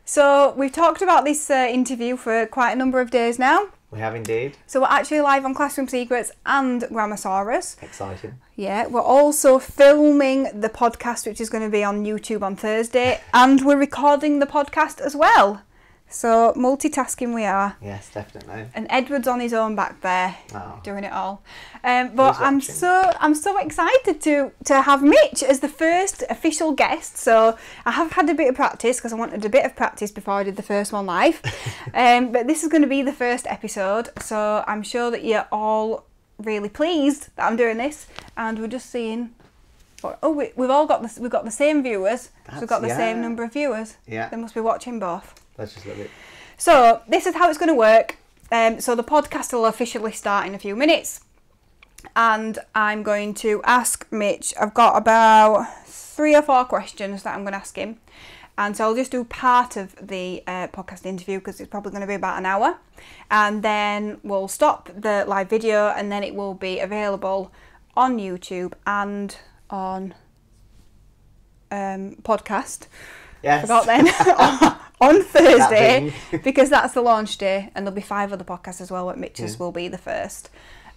So we've talked about this interview for quite a number of days now. We have indeed. So we're actually live on Classroom Secrets and Grammarsaurus. Exciting. Yeah, we're also filming the podcast, which is going to be on YouTube on Thursday, and we're recording the podcast as well. So multitasking we are. Yes, definitely. And Edward's on his own back there, doing it all. But I'm so excited to have Mitch as the first official guest. So I have had a bit of practice because I wanted a bit of practice before I did the first one live. But this is going to be the first episode, so I'm sure that you're all really pleased that I'm doing this. And we're just seeing. We've got the same viewers. So we've got the same number of viewers. Yeah. They must be watching both. Let's just look at it. So this is how it's going to work. So the podcast will officially start in a few minutes, and I'm going to ask Mitch. I've got about 3 or 4 questions that I'm going to ask him, and so I'll just do part of the podcast interview because it's probably going to be about an hour, and then we'll stop the live video, and then it will be available on YouTube and on podcast. Yes. Forgot then. On Thursday, because that's the launch day, and there'll be 5 other podcasts as well, but Mitch's will be the first.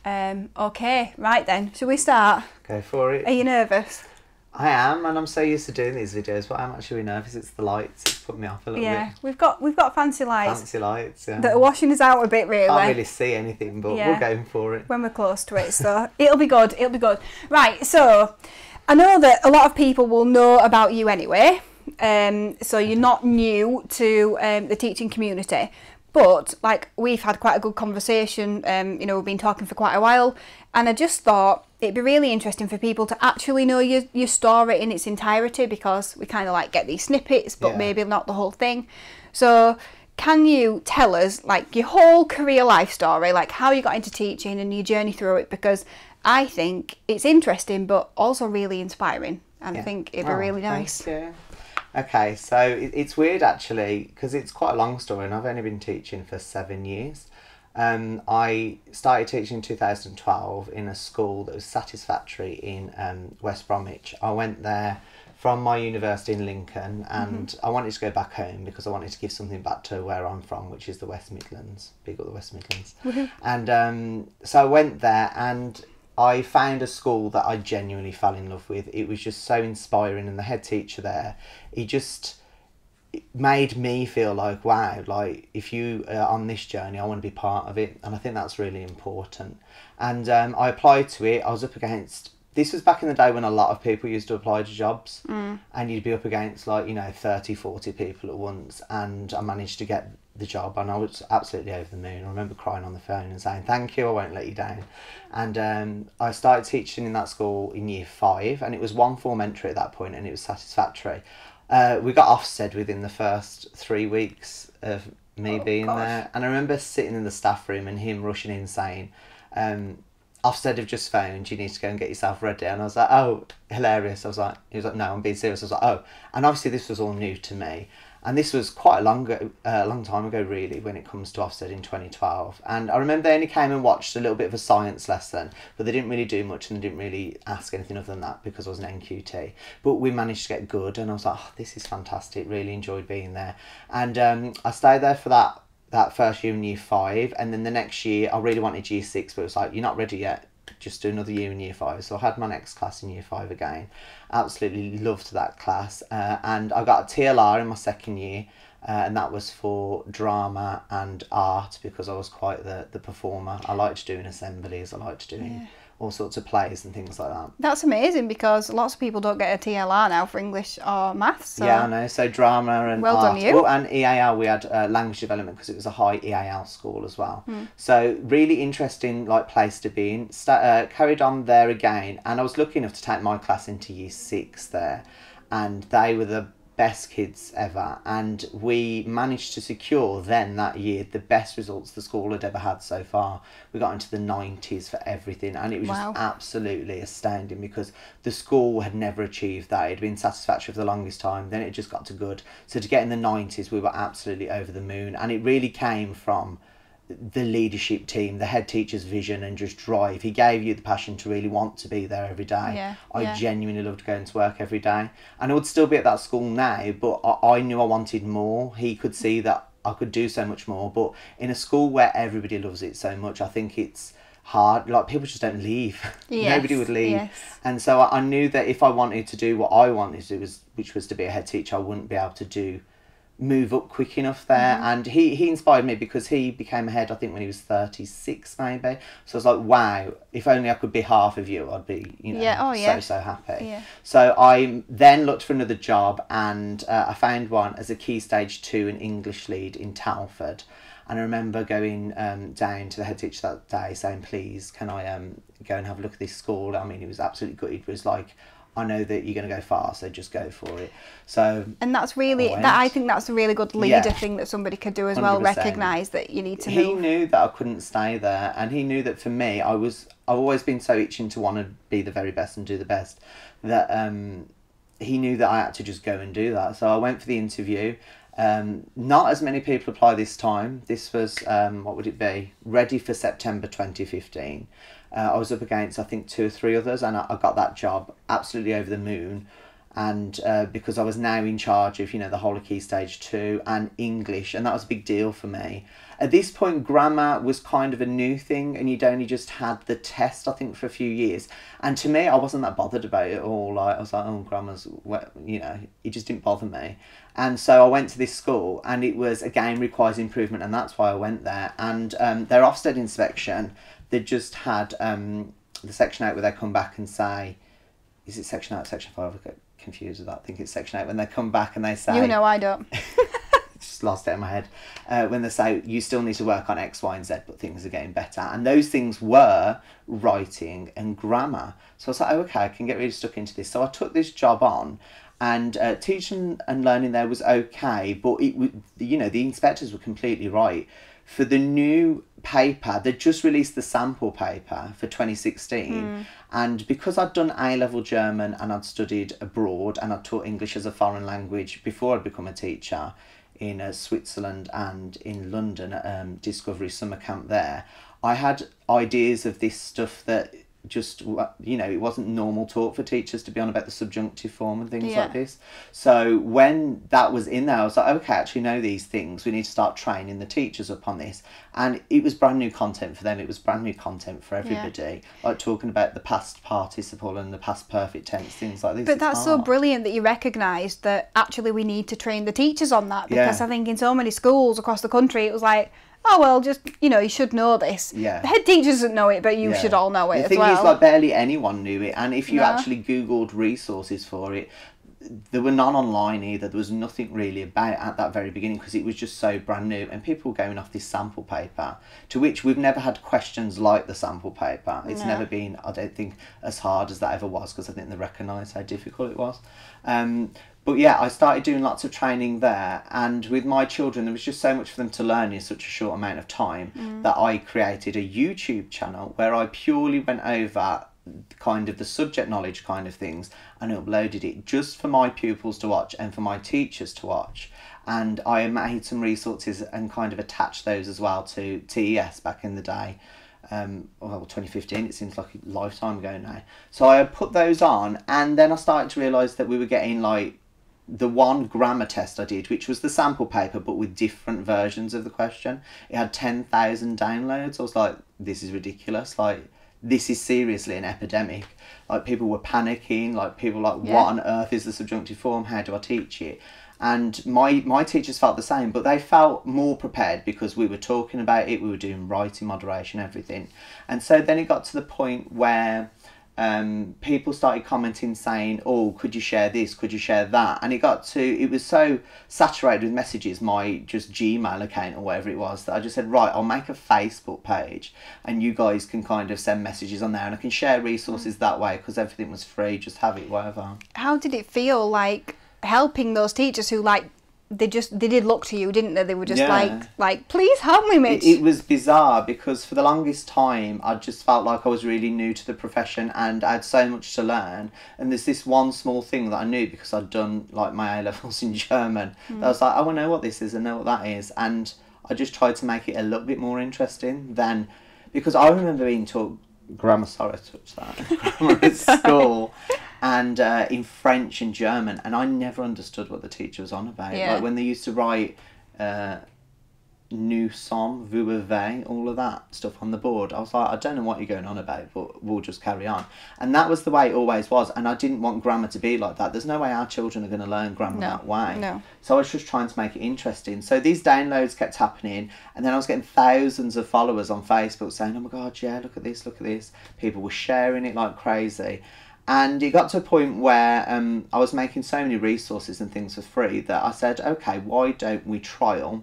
Okay, right then, shall we start? Go for it. Are you nervous? I am, and I'm so used to doing these videos, but I'm actually nervous. It's the lights, it's put me off a little bit. Yeah, we've got fancy lights. Fancy lights, yeah. That are washing us out a bit, really. Can't really see anything, but we're going for it. When we're close to it, so it'll be good, it'll be good. Right, so, I know that a lot of people will know about you anyway. So you're not new to the teaching community, but like we've had quite a good conversation, we've been talking for quite a while, and I just thought it'd be really interesting for people to actually know your story in its entirety, because we kind of like get these snippets but maybe not the whole thing. So can you tell us like your whole career life story, like how you got into teaching and your journey through it, because I think it's interesting but also really inspiring, and I think it'd be really nice. Thank you. Okay, so it's weird actually, because it's quite a long story, and I've only been teaching for 7 years. I started teaching in 2012 in a school that was Satisfactory in West Bromwich. I went there from my university in Lincoln, and I wanted to go back home because I wanted to give something back to where I'm from, which is the West Midlands. Big up the West Midlands. And so I went there, and I found a school that I genuinely fell in love with. It was just so inspiring, and the head teacher there, he just made me feel like, wow, like if you are on this journey, I want to be part of it, and I think that's really important. And I applied to it. I was up against, this was back in the day when a lot of people used to apply to jobs, and you'd be up against 30, 40 people at once, and I managed to get the job, and I was absolutely over the moon. I remember crying on the phone and saying, thank you, I won't let you down. And I started teaching in that school in year 5, and it was 1 form entry at that point, and it was Satisfactory. We got Ofsted within the first 3 weeks of me being there, and I remember sitting in the staff room and him rushing in saying, Ofsted have just phoned, you need to go and get yourself ready. And I was like, oh, hilarious. He was like, no, I'm being serious. I was like, oh. And obviously this was all new to me. And this was quite a long time ago, really, when it comes to Ofsted in 2012. And I remember they only came and watched a little bit of a science lesson, but they didn't really do much, and they didn't really ask anything other than that because I was an NQT. But we managed to get good, and I was like, oh, this is fantastic. Really enjoyed being there. And I stayed there for that first year in year 5, and then the next year I really wanted year 6, but it was like, you're not ready yet, just do another year in year 5. So I had my next class in year 5 again. Absolutely loved that class, and I got a TLR in my 2nd year, and that was for drama and art, because I was quite the performer. I liked doing assemblies, I liked doing all sorts of plays and things like that. That's amazing, because lots of people don't get a TLR now for English or maths. So. Yeah, I know. So drama and well art. Done you. Oh, and EAL, we had language development, because it was a high EAL school as well. So really interesting place to be in. Carried on there again, and I was lucky enough to take my class into year 6 there, and they were the best kids ever, and we managed to secure then that year the best results the school had ever had so far. We got into the 90s for everything, and it was just absolutely astounding, because the school had never achieved that. It had been Satisfactory for the longest time, then it just got to good. So to get in the 90s, we were absolutely over the moon, and it really came from the leadership team, the head teacher's vision and just drive. He gave you the passion to really want to be there every day. Yeah, I genuinely loved going to work every day. And I would still be at that school now, but I knew I wanted more. He could see that I could do so much more. But in a school where everybody loves it so much, I think it's hard. Like, people just don't leave. Yes, Nobody would leave. yes. And so I knew that if I wanted to do what I wanted to do, which was to be a head teacher, I wouldn't be able to move up quick enough there. And he inspired me because he became a head, I think, when he was 36 maybe. So I was like, wow, if only I could be half of you, I'd be, you know, so happy. Yeah. So I then looked for another job, and I found one as a Key Stage 2 and English lead in Telford. And I remember going down to the head teacher that day saying, please, can I go and have a look at this school? I mean, he was absolutely gutted. He was like, I know that you're going to go far, so just go for it. So, and that's really, I think that's a really good leader thing that somebody could do as well, 100%. recognise that you need to move. He knew that I couldn't stay there, and he knew that for me, I've always been so itching to want to be the very best and do the best, that he knew that I had to just go and do that. So I went for the interview. Not as many people apply this time. This was, what would it be? Ready for September 2015. I was up against, I think, 2 or 3 others, and I got that job absolutely over the moon. And because I was now in charge of, you know, the whole of Key Stage 2 and English, and that was a big deal for me. At this point, grammar was kind of a new thing, and you'd only just had the test, I think, for a few years. And to me, I wasn't that bothered about it all. Like, I was like, oh, grammar's, you know, it just didn't bother me. And so I went to this school, and it was, again, requires improvement, and that's why I went there. And their Ofsted inspection, they just had the section 8 where they come back and say, is it section 8 or section 5? I get confused with that. I think it's section 8 when they come back and they say... You know, I don't. Just lost it in my head. When they say, you still need to work on X, Y and Z, but things are getting better. And those things were writing and grammar. So I was like, oh, okay, I can get really stuck into this. So I took this job on, and teaching and learning there was okay, but it, you know, the inspectors were completely right. For the new paper, they just released the sample paper for 2016, and because I'd done A-level German and I'd studied abroad and I'd taught English as a foreign language before I'd become a teacher in Switzerland and in London at Discovery Summer Camp there, I had ideas of this stuff that just, you know, it wasn't normal talk for teachers to be on about the subjunctive form and things like this. So when that was in there, I was like, okay, I actually know these things. We need to start training the teachers up on this. And it was brand new content for them. It was brand new content for everybody. Like talking about the past participle and the past perfect tense, things like this. But that's so brilliant that you recognised that actually we need to train the teachers on that, because I think in so many schools across the country, it was like, oh, well, just, you know, you should know this. Yeah. The head teacher doesn't know it, but you should all know it as well. The thing is, like, barely anyone knew it. And if you actually Googled resources for it, there were none online either. There was nothing really about it at that very beginning, because it was just so brand new. And people were going off this sample paper, to which we've never had questions like the sample paper. It's never been, I don't think, as hard as that ever was, because I think they recognised how difficult it was. But yeah, I started doing lots of training there, and with my children, there was just so much for them to learn in such a short amount of time that I created a YouTube channel where I purely went over kind of the subject knowledge kind of things and uploaded it just for my pupils to watch and for my teachers to watch. And I made some resources and kind of attached those as well to TES back in the day. Well, 2015, it seems like a lifetime ago now. So I put those on, and then I started to realise that we were getting like the one grammar test I did, which was the sample paper but with different versions of the question. It had 10,000 downloads. I was like, this is ridiculous. Like, this is seriously an epidemic. Like, people were panicking. Like, people were like, what on earth is the subjunctive form? How do I teach it? And my teachers felt the same, but they felt more prepared because we were talking about it. We were doing writing moderation, everything. And so then it got to the point where people started commenting saying, oh, could you share this, could you share that? And it was so saturated with messages, my just Gmail account or whatever it was, that I just said, right, I'll make a Facebook page and you guys can kind of send messages on there, and I can share resources that way, because everything was free, just have it, whatever. How did it feel like helping those teachers who, like, they did look to you, didn't they? They were just like, please help me, Mitch. It was bizarre, because for the longest time I just felt like I was really new to the profession and I had so much to learn. And there's this one small thing that I knew because I'd done like my A-levels in German. That I was like, oh, I know what this is, I know what that is. And I just tried to make it a little bit more interesting than, because I remember being taught Grammarsaurus, grammar at school, and in French and German, and I never understood what the teacher was on about. Yeah. Like when they used to write nous sommes, vous avez, all of that stuff on the board, I was like, I don't know what you're going on about, but we'll just carry on. And that was the way it always was, and I didn't want grammar to be like that. There's no way our children are going to learn grammar that way. No. So I was just trying to make it interesting. So these downloads kept happening, and then I was getting thousands of followers on Facebook saying, oh my God, yeah, look at this, look at this. People were sharing it like crazy. And it got to a point where I was making so many resources and things for free that I said, okay, why don't we trial?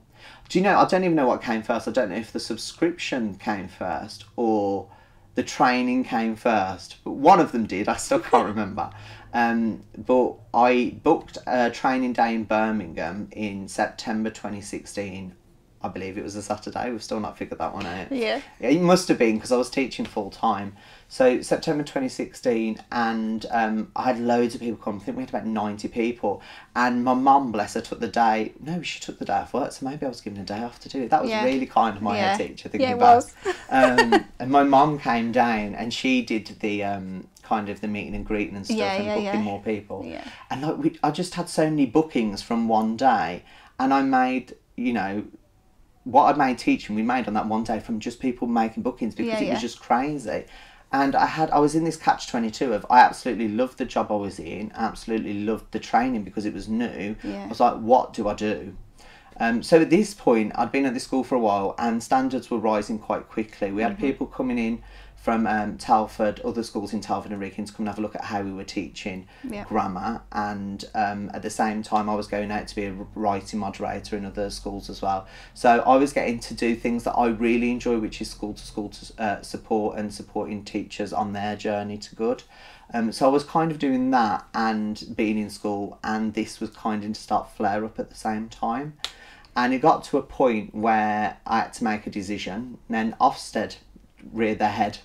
Do you know, I don't even know what came first. I don't know if the subscription came first or the training came first. But one of them did. I still can't remember. But I booked a training day in Birmingham in September 2016. I believe it was a Saturday. We've still not figured that one out. Yeah. It must have been because I was teaching full time. So September 2016, and I had loads of people come. I think we had about 90 people. And my mum, bless her, took the day. No, she took the day off work, so maybe I was given a day off to do it. That was really kind of my head teacher, thinking back. And my mum came down, and she did the kind of the meeting and greeting and stuff, and booking more people. Yeah. And like I just had so many bookings from one day, and I made, you know, what I'd made teaching, we made on that one day from just people making bookings, because it was just crazy. And I was in this catch-22 of, I absolutely loved the job I was in, absolutely loved the training because it was new. I was like, what do I do? So at this point, I'd been at this school for a while, and standards were rising quite quickly. We had people coming in from Telford, other schools in Telford and Wrekin, to come and have a look at how we were teaching grammar. And at the same time, I was going out to be a writing moderator in other schools as well. So I was getting to do things that I really enjoy, which is school-to-school support and supporting teachers on their journey to good. So I was kind of doing that and being in school, and this was kind of to start flare up at the same time. And it got to a point where I had to make a decision. And then Ofsted reared their head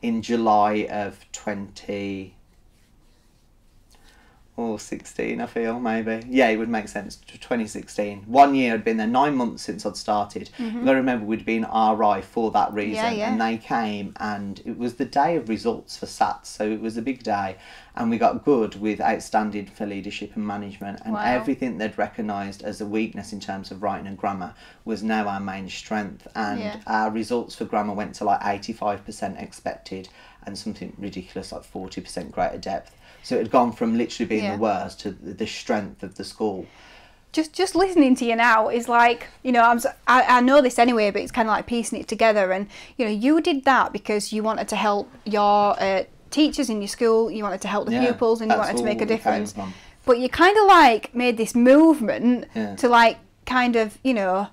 in July of 2016, I feel, maybe. Yeah, it would make sense. 2016. 1 year I'd been there, 9 months since I'd started. You've got to remember, we'd been RI for that reason. And they came, and it was the day of results for SATs, so it was a big day. And we got good with outstanding for leadership and management, and everything they'd recognised as a weakness in terms of writing and grammar was now our main strength. And our results for grammar went to like 85% expected and something ridiculous like 40% greater depth. So it had gone from literally being the worst to the strength of the school. Just listening to you now is like, you know, I know this anyway, but it's kind of like piecing it together. And, you know, you did that because you wanted to help your teachers in your school, you wanted to help the pupils, and you wanted to make a difference. But you kind of like made this movement to like kind of, you know,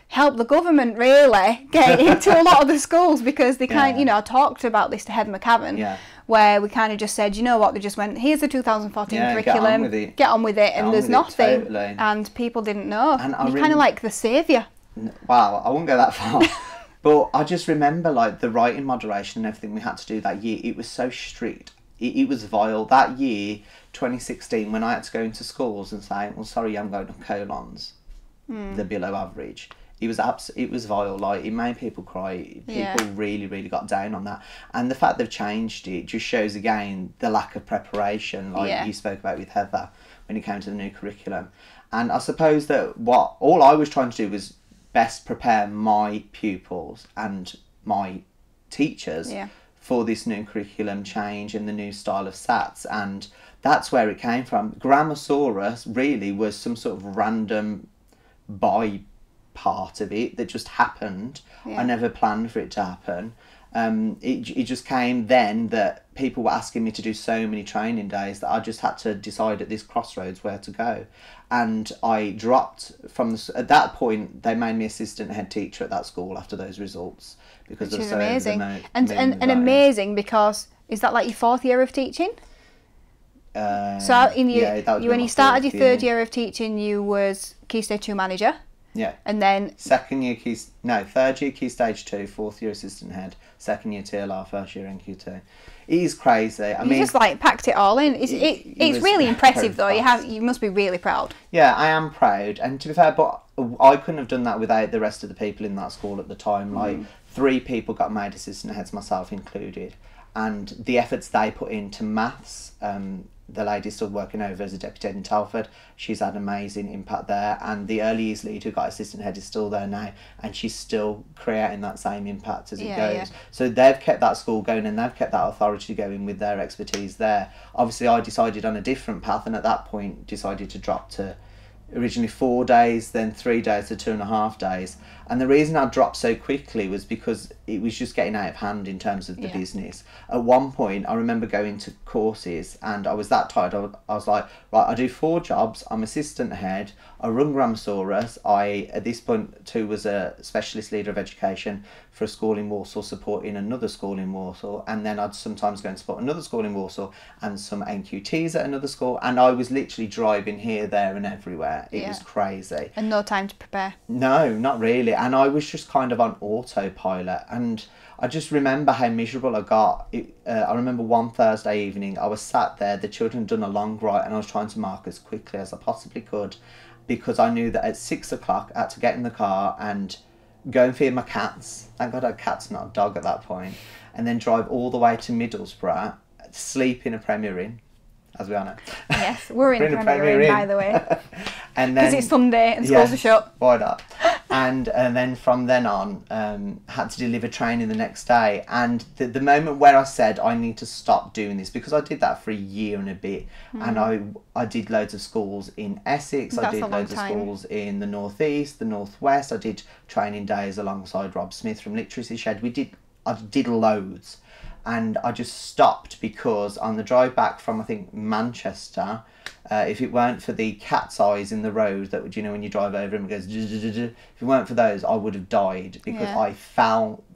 help the government really get into a lot of the schools, because they kind you know, I talked about this to Head McCavan, where we kind of just said, you know what, they just went, here's the 2014 curriculum, get on with it, and there's nothing, totally. And people didn't know. And you're kind of like the saviour. Wow, I wouldn't go that far. But I just remember like the writing moderation and everything we had to do that year, it was so strict. It was vile. That year, 2016, when I had to go into schools and say, well, sorry, I'm going on colons, they're below average. It was vile. Like, it made people cry. People really, really got down on that. And the fact they've changed it just shows again the lack of preparation, like you spoke about with Heather, when it came to the new curriculum. And I suppose that all I was trying to do was best prepare my pupils and my teachers for this new curriculum change and the new style of SATs. And that's where it came from. Grammarsaurus really was some sort of random part of it that just happened. I never planned for it to happen. It just came then that people were asking me to do so many training days that I just had to decide at this crossroads where to go. And I dropped from at that point, they made me assistant head teacher at that school after those results, because which is amazing. And amazing, because is that like your 4th year of teaching? So when you started your 3rd year of teaching, you was Key Stage 2 manager. Yeah. And then third year key stage 2, fourth year assistant head, second year TLR, first year NQ2. It is crazy. I mean, just like packed it all in. It's really impressive though. You must be really proud. Yeah, I am proud. And to be fair, but I couldn't have done that without the rest of the people in that school at the time. Like 3 people got made assistant heads, myself included, and the efforts they put into maths. The lady's still working over as a deputy head in Telford. She's had amazing impact there, and the early years lead who got assistant head is still there now, and she's still creating that same impact as it goes. Yeah. So they've kept that school going, and they've kept that authority going with their expertise there. Obviously, I decided on a different path, and at that point decided to drop to originally 4 days, then 3 days to 2.5 days. And the reason I dropped so quickly was because it was just getting out of hand in terms of the business. At one point, I remember going to courses and I was that tired. I was like, right, I do 4 jobs. I'm assistant head. I run Grammarsaurus. I, at this point too, was a specialist leader of education for a school in Warsaw, supporting another school in Warsaw. And then I'd sometimes go and support another school in Warsaw and some NQTs at another school. And I was literally driving here, there and everywhere. It was crazy. And no time to prepare. No, not really. And I was just kind of on autopilot. And I just remember how miserable I got. I remember one Thursday evening, I was sat there, the children had done a long write, and I was trying to mark as quickly as I possibly could, because I knew that at 6 o'clock I had to get in the car and go and feed my cats. Thank God I had cats, not a dog at that point. And then drive all the way to Middlesbrough, sleep in a Premier Inn, as we all know. Yes, we're in a Premier Inn, by the way. And then, because it's Sunday and schools are shut. Why not? And then from then on, had to deliver training the next day. And the moment where I said, I need to stop doing this, because I did that for a year and a bit. And I did loads of schools in Essex. I did loads of schools in the North East, the North West. I did training days alongside Rob Smith from Literacy Shed. I did loads. And I just stopped because on the drive back from, I think, Manchester, if it weren't for the cat's eyes in the road that would, when you drive over and it goes, if it weren't for those, I would have died, because I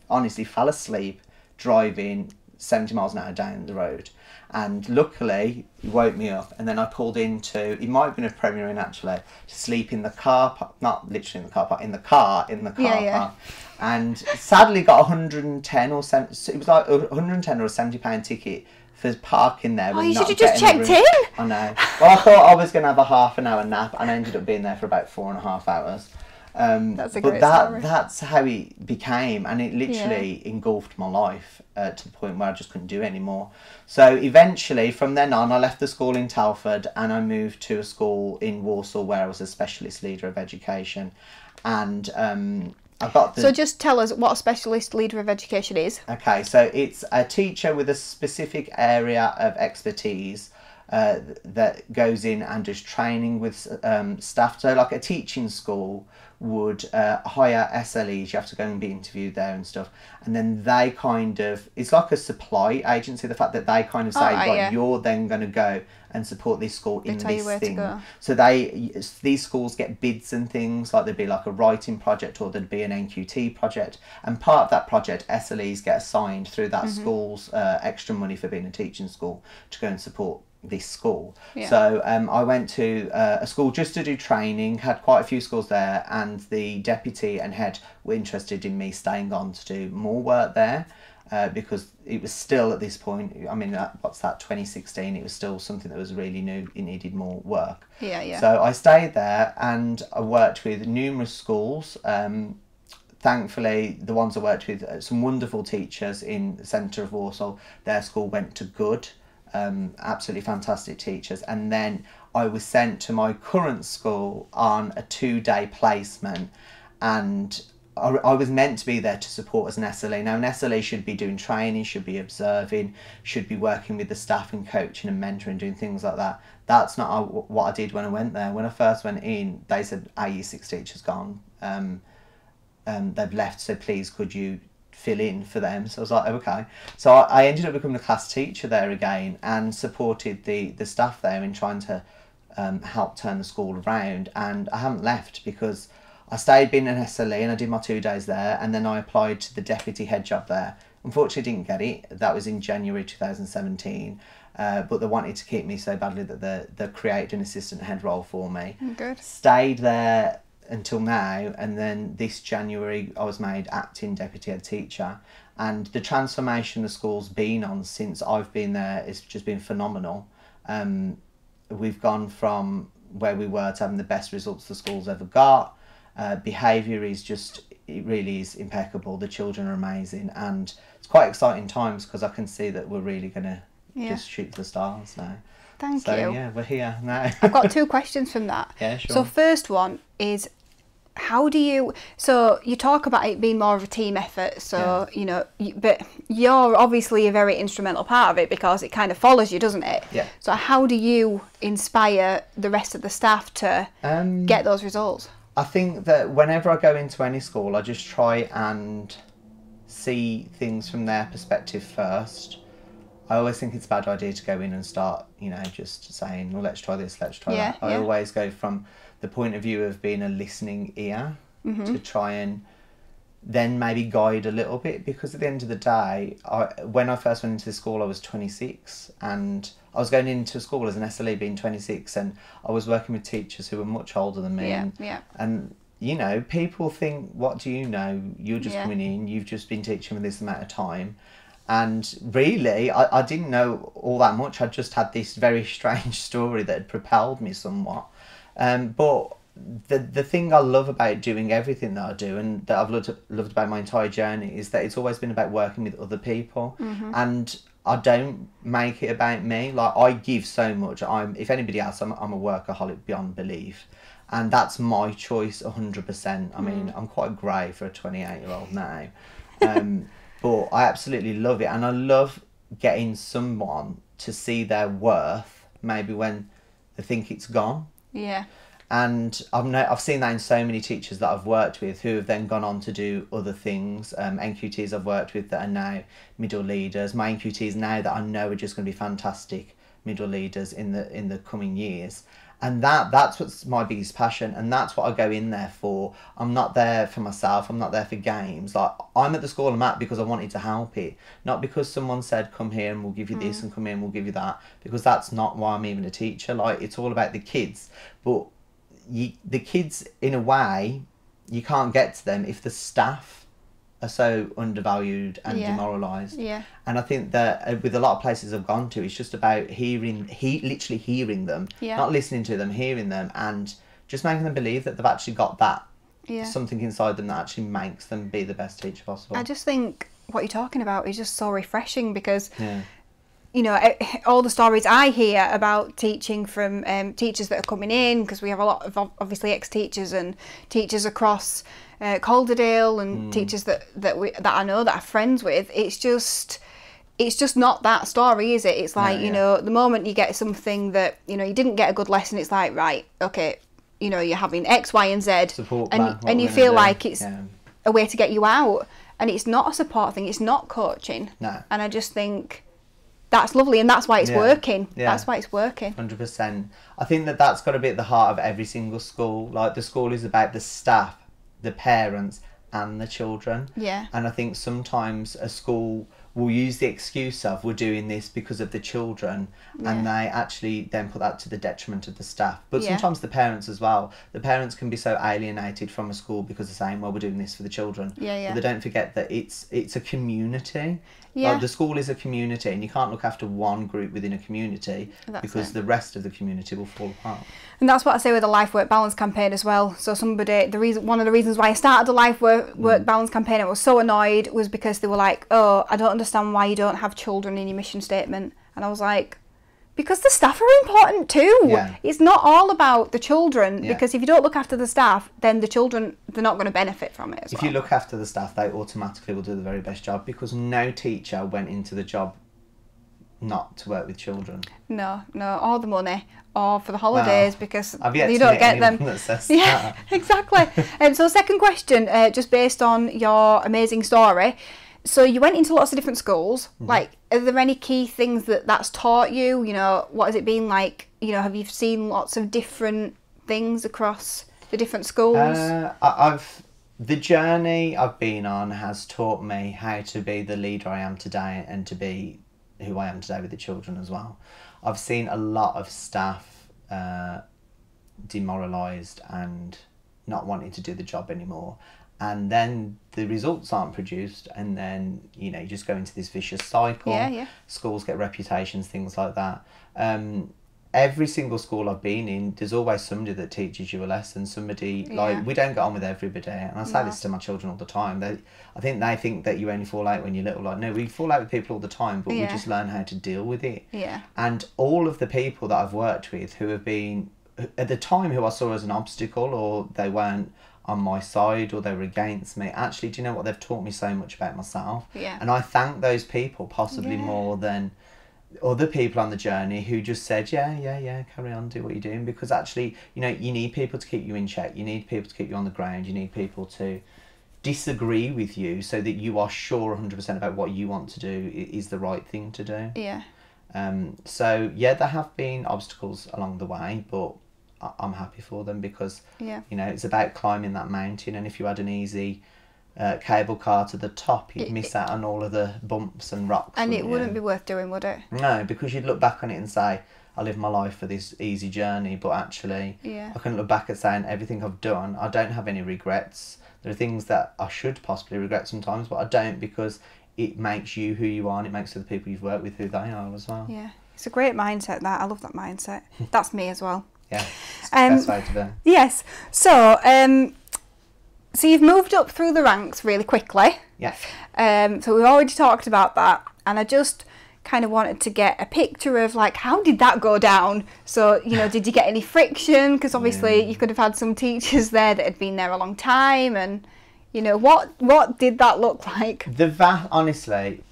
honestly fell asleep driving 70 miles an hour down the road. And luckily, he woke me up, and then I pulled into, it might have been a Premier Inn actually, to sleep in the car park, not literally in the car park, in the car park. And sadly got 110 or 70, it was like 110 or a £70 ticket for parking there. Oh, you should have just checked in. I know. Well, I thought I was going to have a half an hour nap, and I ended up being there for about 4.5 hours. That's a great story. That's how it became, and it literally engulfed my life to the point where I just couldn't do it anymore. So eventually, from then on, I left the school in Telford and I moved to a school in Warsaw where I was a specialist leader of education. And I got So just tell us what a specialist leader of education is. Okay, so it's a teacher with a specific area of expertise that goes in and does training with staff. So like a teaching school would hire SLEs, you have to go and be interviewed there and stuff, and then they kind of, it's like a supply agency, the fact that they kind of say, you're then going to go and support this school in this thing. So these schools get bids and things, like there'd be like a writing project or there'd be an NQT project, and part of that project SLEs get assigned through that school's extra money for being a teaching school to go and support this school. So I went to a school just to do training, had quite a few schools there, and the deputy and head were interested in me staying on to do more work there, because it was still at this point, I mean, what's that, 2016, it was still something that was really new, it needed more work. So I stayed there and I worked with numerous schools. Thankfully, the ones I worked with, some wonderful teachers in the centre of Warsaw, their school went to good. Absolutely fantastic teachers. And then I was sent to my current school on a 2-day placement, and I was meant to be there to support as an SLE. Now, an SLE should be doing training, should be observing, should be working with the staff and coaching and mentoring, doing things like that. That's not what I did when I went there. When I first went in, they said, our Year 6 teacher's gone. They've left, so please could you fill in for them. So I was like, okay. So I ended up becoming a class teacher there again and supported the staff there in trying to help turn the school around. And I haven't left because I stayed being an SLE and I did my 2 days there, and then I applied to the deputy head job there. Unfortunately didn't get it. That was in January 2017. But they wanted to keep me so badly that they created an assistant head role for me. Good. Stayed there until now, and then this January I was made acting deputy head teacher, and the transformation the school's been on since I've been there has just been phenomenal. We've gone from where we were to having the best results the school's ever got. Behaviour is just, it really is impeccable. The children are amazing, and it's quite exciting times because I can see that we're really going to just shoot for the stars now. Thank you. Yeah, we're here now. I've got 2 questions from that. Yeah, sure. So first one is, how do you, so you talk about it being more of a team effort, so you know, but you're obviously a very instrumental part of it because it kind of follows you, doesn't it? Yeah. So how do you inspire the rest of the staff to get those results? I think that whenever I go into any school, I just try and see things from their perspective first. I always think it's a bad idea to go in and start, you know, just saying, well, let's try this, let's try that. I always go from the point of view of being a listening ear to try and then maybe guide a little bit, because at the end of the day, when I first went into the school, I was 26, and I was going into school as an SLE being 26, and I was working with teachers who were much older than me. And you know, people think, what do you know? You're just coming in, you've just been teaching for this amount of time. And really, I didn't know all that much. I just had this very strange story that had propelled me somewhat. But the thing I love about doing everything that I do, and that I've loved about my entire journey, is that it's always been about working with other people. And I don't make it about me. Like, I give so much. If anybody else, I'm a workaholic beyond belief. And that's my choice 100%. I mean, I'm quite grey for a 28-year-old now. But I absolutely love it, and I love getting someone to see their worth maybe when they think it's gone. Yeah. And I've seen that in so many teachers that I've worked with who have then gone on to do other things. NQTs I've worked with that are now middle leaders. My NQTs now that I know are just going to be fantastic middle leaders in the coming years. And that's what's my biggest passion, and that's what I go in there for. I'm not there for myself, I'm not there for games. Like, I'm at the school I'm at because I wanted to help it, not because someone said come here and we'll give you this and come here and we'll give you that, because that's not why I'm even a teacher. Like, it's all about the kids. But the kids, in a way, you can't get to them if the staff are so undervalued and demoralised. And I think that with a lot of places I've gone to, it's just about literally hearing them, not listening to them, hearing them, and just making them believe that they've actually got that something inside them that actually makes them be the best teacher possible. I just think what you're talking about is just so refreshing, because you know, all the stories I hear about teaching from teachers that are coming in, because we have a lot of obviously ex-teachers and teachers across Calderdale, and teachers that I know, that I'm friends with. It's just not that story, is it? It's like, you know, the moment you get something that, you know, you didn't get a good lesson, it's like, right, okay, you know, you're having X, Y and Z, and you feel like it's a way to get you out, and it's not a support thing, it's not coaching. And I just think that's lovely, and that's why it's working. That's why it's working. 100%. I think that's got to be at the heart of every single school. Like, the school is about the staff, the parents and the children. And I think sometimes a school will use the excuse of, we're doing this because of the children, and they actually then put that to the detriment of the staff. But sometimes the parents as well. The parents can be so alienated from a school because they're saying, well, we're doing this for the children. But they don't forget that it's a community. Like, the school is a community, and you can't look after one group within a community because the rest of the community will fall apart. And that's what I say with the Life Work Balance campaign as well. So one of the reasons why I started the Life Work Balance campaign, I was so annoyed, was because they were like, oh, I don't understand why you don't have children in your mission statement. And I was like, because the staff are important too. It's not all about the children, because if you don't look after the staff, then the children, they're not going to benefit from it as well. If you look after the staff, they automatically will do the very best job, because no teacher went into the job not to work with children. No, all the money, or for the holidays, because you don't get them. That says that. Exactly. So second question, just based on your amazing story. So you went into lots of different schools. Like, are there any key things that's taught you? You know, what has it been like? You know, have you seen lots of different things across the different schools? The journey I've been on has taught me how to be the leader I am today, and to be who I am today with the children as well. I've seen a lot of staff demoralised and not wanting to do the job anymore. And then the results aren't produced, and then, you know, you just go into this vicious cycle. Schools get reputations, things like that. Every single school I've been in, there's always somebody that teaches you a lesson. Somebody, like, we don't get on with everybody. And I say this to my children all the time. I think they think that you only fall out when you're little. Like, no, we fall out with people all the time, but we just learn how to deal with it. And all of the people that I've worked with who have been, at the time, who I saw as an obstacle, or they weren't on my side, or they were against me, actually, do you know what? They've taught me so much about myself. And I thank those people possibly more than other people on the journey who just said, yeah, carry on, do what you're doing. Because actually, you know, you need people to keep you in check. You need people to keep you on the ground. You need people to disagree with you so that you are sure 100% about what you want to do is the right thing to do. So, yeah, there have been obstacles along the way, but I'm happy for them because, you know, it's about climbing that mountain. And if you had an easy cable car to the top, you'd miss out on all of the bumps and rocks. And it wouldn't be worth doing, would it? No, because you'd look back on it and say, I live my life for this easy journey, but actually I can look back at saying everything I've done, I don't have any regrets. There are things that I should possibly regret sometimes, but I don't, because it makes you who you are, and it makes other people you've worked with who they are as well. Yeah, it's a great mindset, that. I love that mindset. That's me as well. Yeah, it's the best way to be. Yes. So, so you've moved up through the ranks really quickly. Yes. So we've already talked about that, and I just kind of wanted to get a picture of, like, how did that go down? So, you know, did you get any friction? Because obviously you could have had some teachers there that had been there a long time, and, you know, what did that look like? Honestly,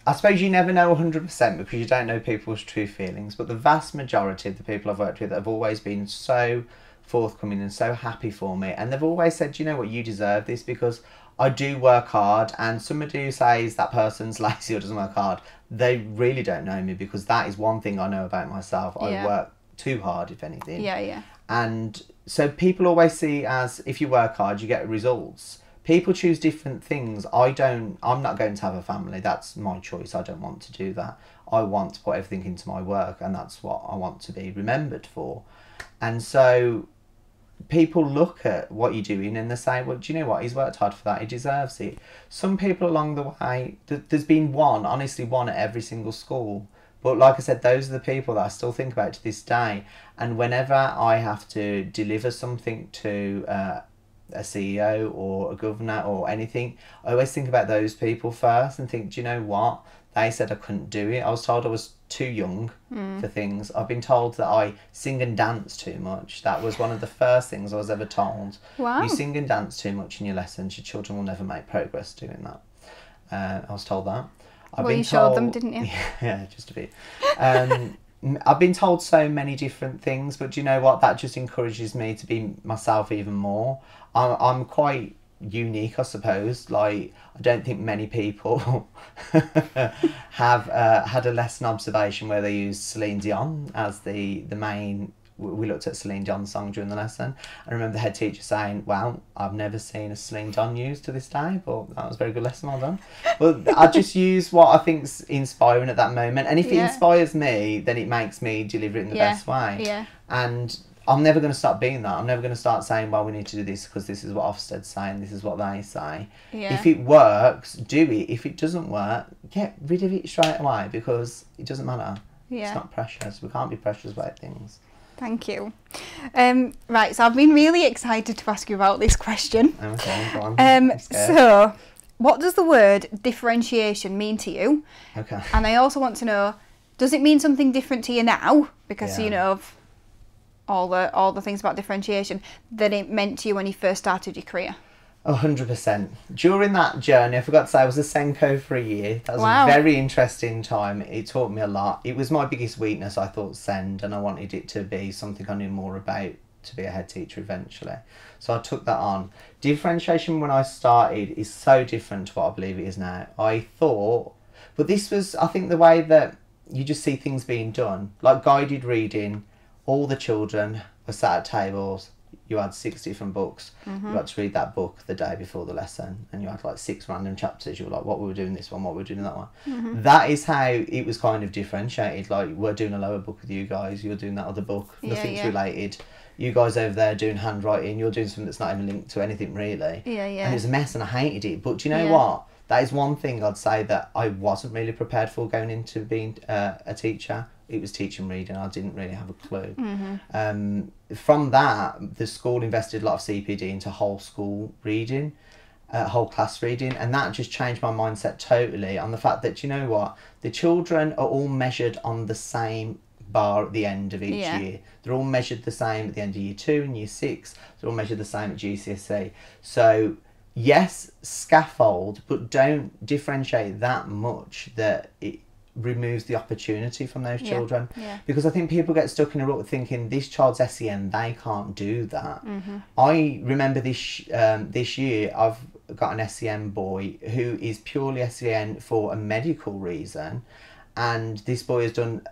I suppose you never know 100% because you don't know people's true feelings, but the vast majority of the people I've worked with have always been so forthcoming and so happy for me, and they've always said, you know what, you deserve this, because I do work hard. And somebody who says that person's lazy or doesn't work hard, they really don't know me, because that is one thing I know about myself. I work too hard, if anything. And so people always see as, if you work hard you get results. People choose different things. I'm not going to have a family. That's my choice. I don't want to do that. I want to put everything into my work, and that's what I want to be remembered for. And so people look at what you're doing and they say, well, do you know what? He's worked hard for that. He deserves it. Some people along the way, there's been honestly one at every single school. But like I said, those are the people that I still think about to this day. And whenever I have to deliver something to a CEO or a governor or anything, I always think about those people first and think, do you know what? They said I couldn't do it. I was told I was too young for things. I've been told that I sing and dance too much. That was one of the first things I was ever told. Wow. You sing and dance too much in your lessons, your children will never make progress doing that. I was told that. You showed them, didn't you? Yeah, just a bit. I've been told so many different things, but do you know what? That just encourages me to be myself even more. I'm quite unique, I suppose. Like, I don't think many people have had a lesson observation where they use Celine Dion as the main. We looked at Celine Dion's song during the lesson. I remember the head teacher saying, well, I've never seen a Celine Dion used to this day, but that was a very good lesson, well done. But I just use what I think's inspiring at that moment. And if it inspires me, then it makes me deliver it in the best way. And I'm never going to stop being that. I'm never going to start saying, well, we need to do this because this is what Ofsted's saying, this is what they say. If it works, do it. If it doesn't work, get rid of it straight away, because it doesn't matter. It's not precious. We can't be precious about things. Thank you. Right, so I've been really excited to ask you about this question. Okay, go on. So, what does the word differentiation mean to you? Okay. And I also want to know, does it mean something different to you now, because you know of all the things about differentiation, than it meant to you when you first started your career? 100%. During that journey, I forgot to say, I was a Senko for a year. That was a very interesting time. It taught me a lot. It was my biggest weakness, I thought, SEND, and I wanted it to be something I knew more about to be a head teacher eventually. So I took that on. Differentiation when I started is so different to what I believe it is now. I thought, but this was, I think, the way that you just see things being done. Like guided reading, all the children were sat at tables, you had 6 different books. You had to read that book the day before the lesson, and you had like 6 random chapters. You were like, what we were doing this one, what we were doing that one. That is how it was kind of differentiated. Like, we're doing a lower book with you guys, you're doing that other book, nothing's related. You guys over there doing handwriting, you're doing something that's not even linked to anything really. And it was a mess and I hated it. But do you know what? That is one thing I'd say that I wasn't really prepared for going into being a teacher. It was teaching reading. I didn't really have a clue. From that, the school invested a lot of CPD into whole school reading, whole class reading, and that just changed my mindset totally on the fact that, you know what, the children are all measured on the same bar at the end of each year. They're all measured the same at the end of year 2 and year 6. They're all measured the same at GCSE. So yes, scaffold, but don't differentiate that much that it removes the opportunity from those children. Because I think people get stuck in a rut thinking this child's SEN, they can't do that. I remember this year I've got an SEN boy who is purely SEN for a medical reason, and this boy has done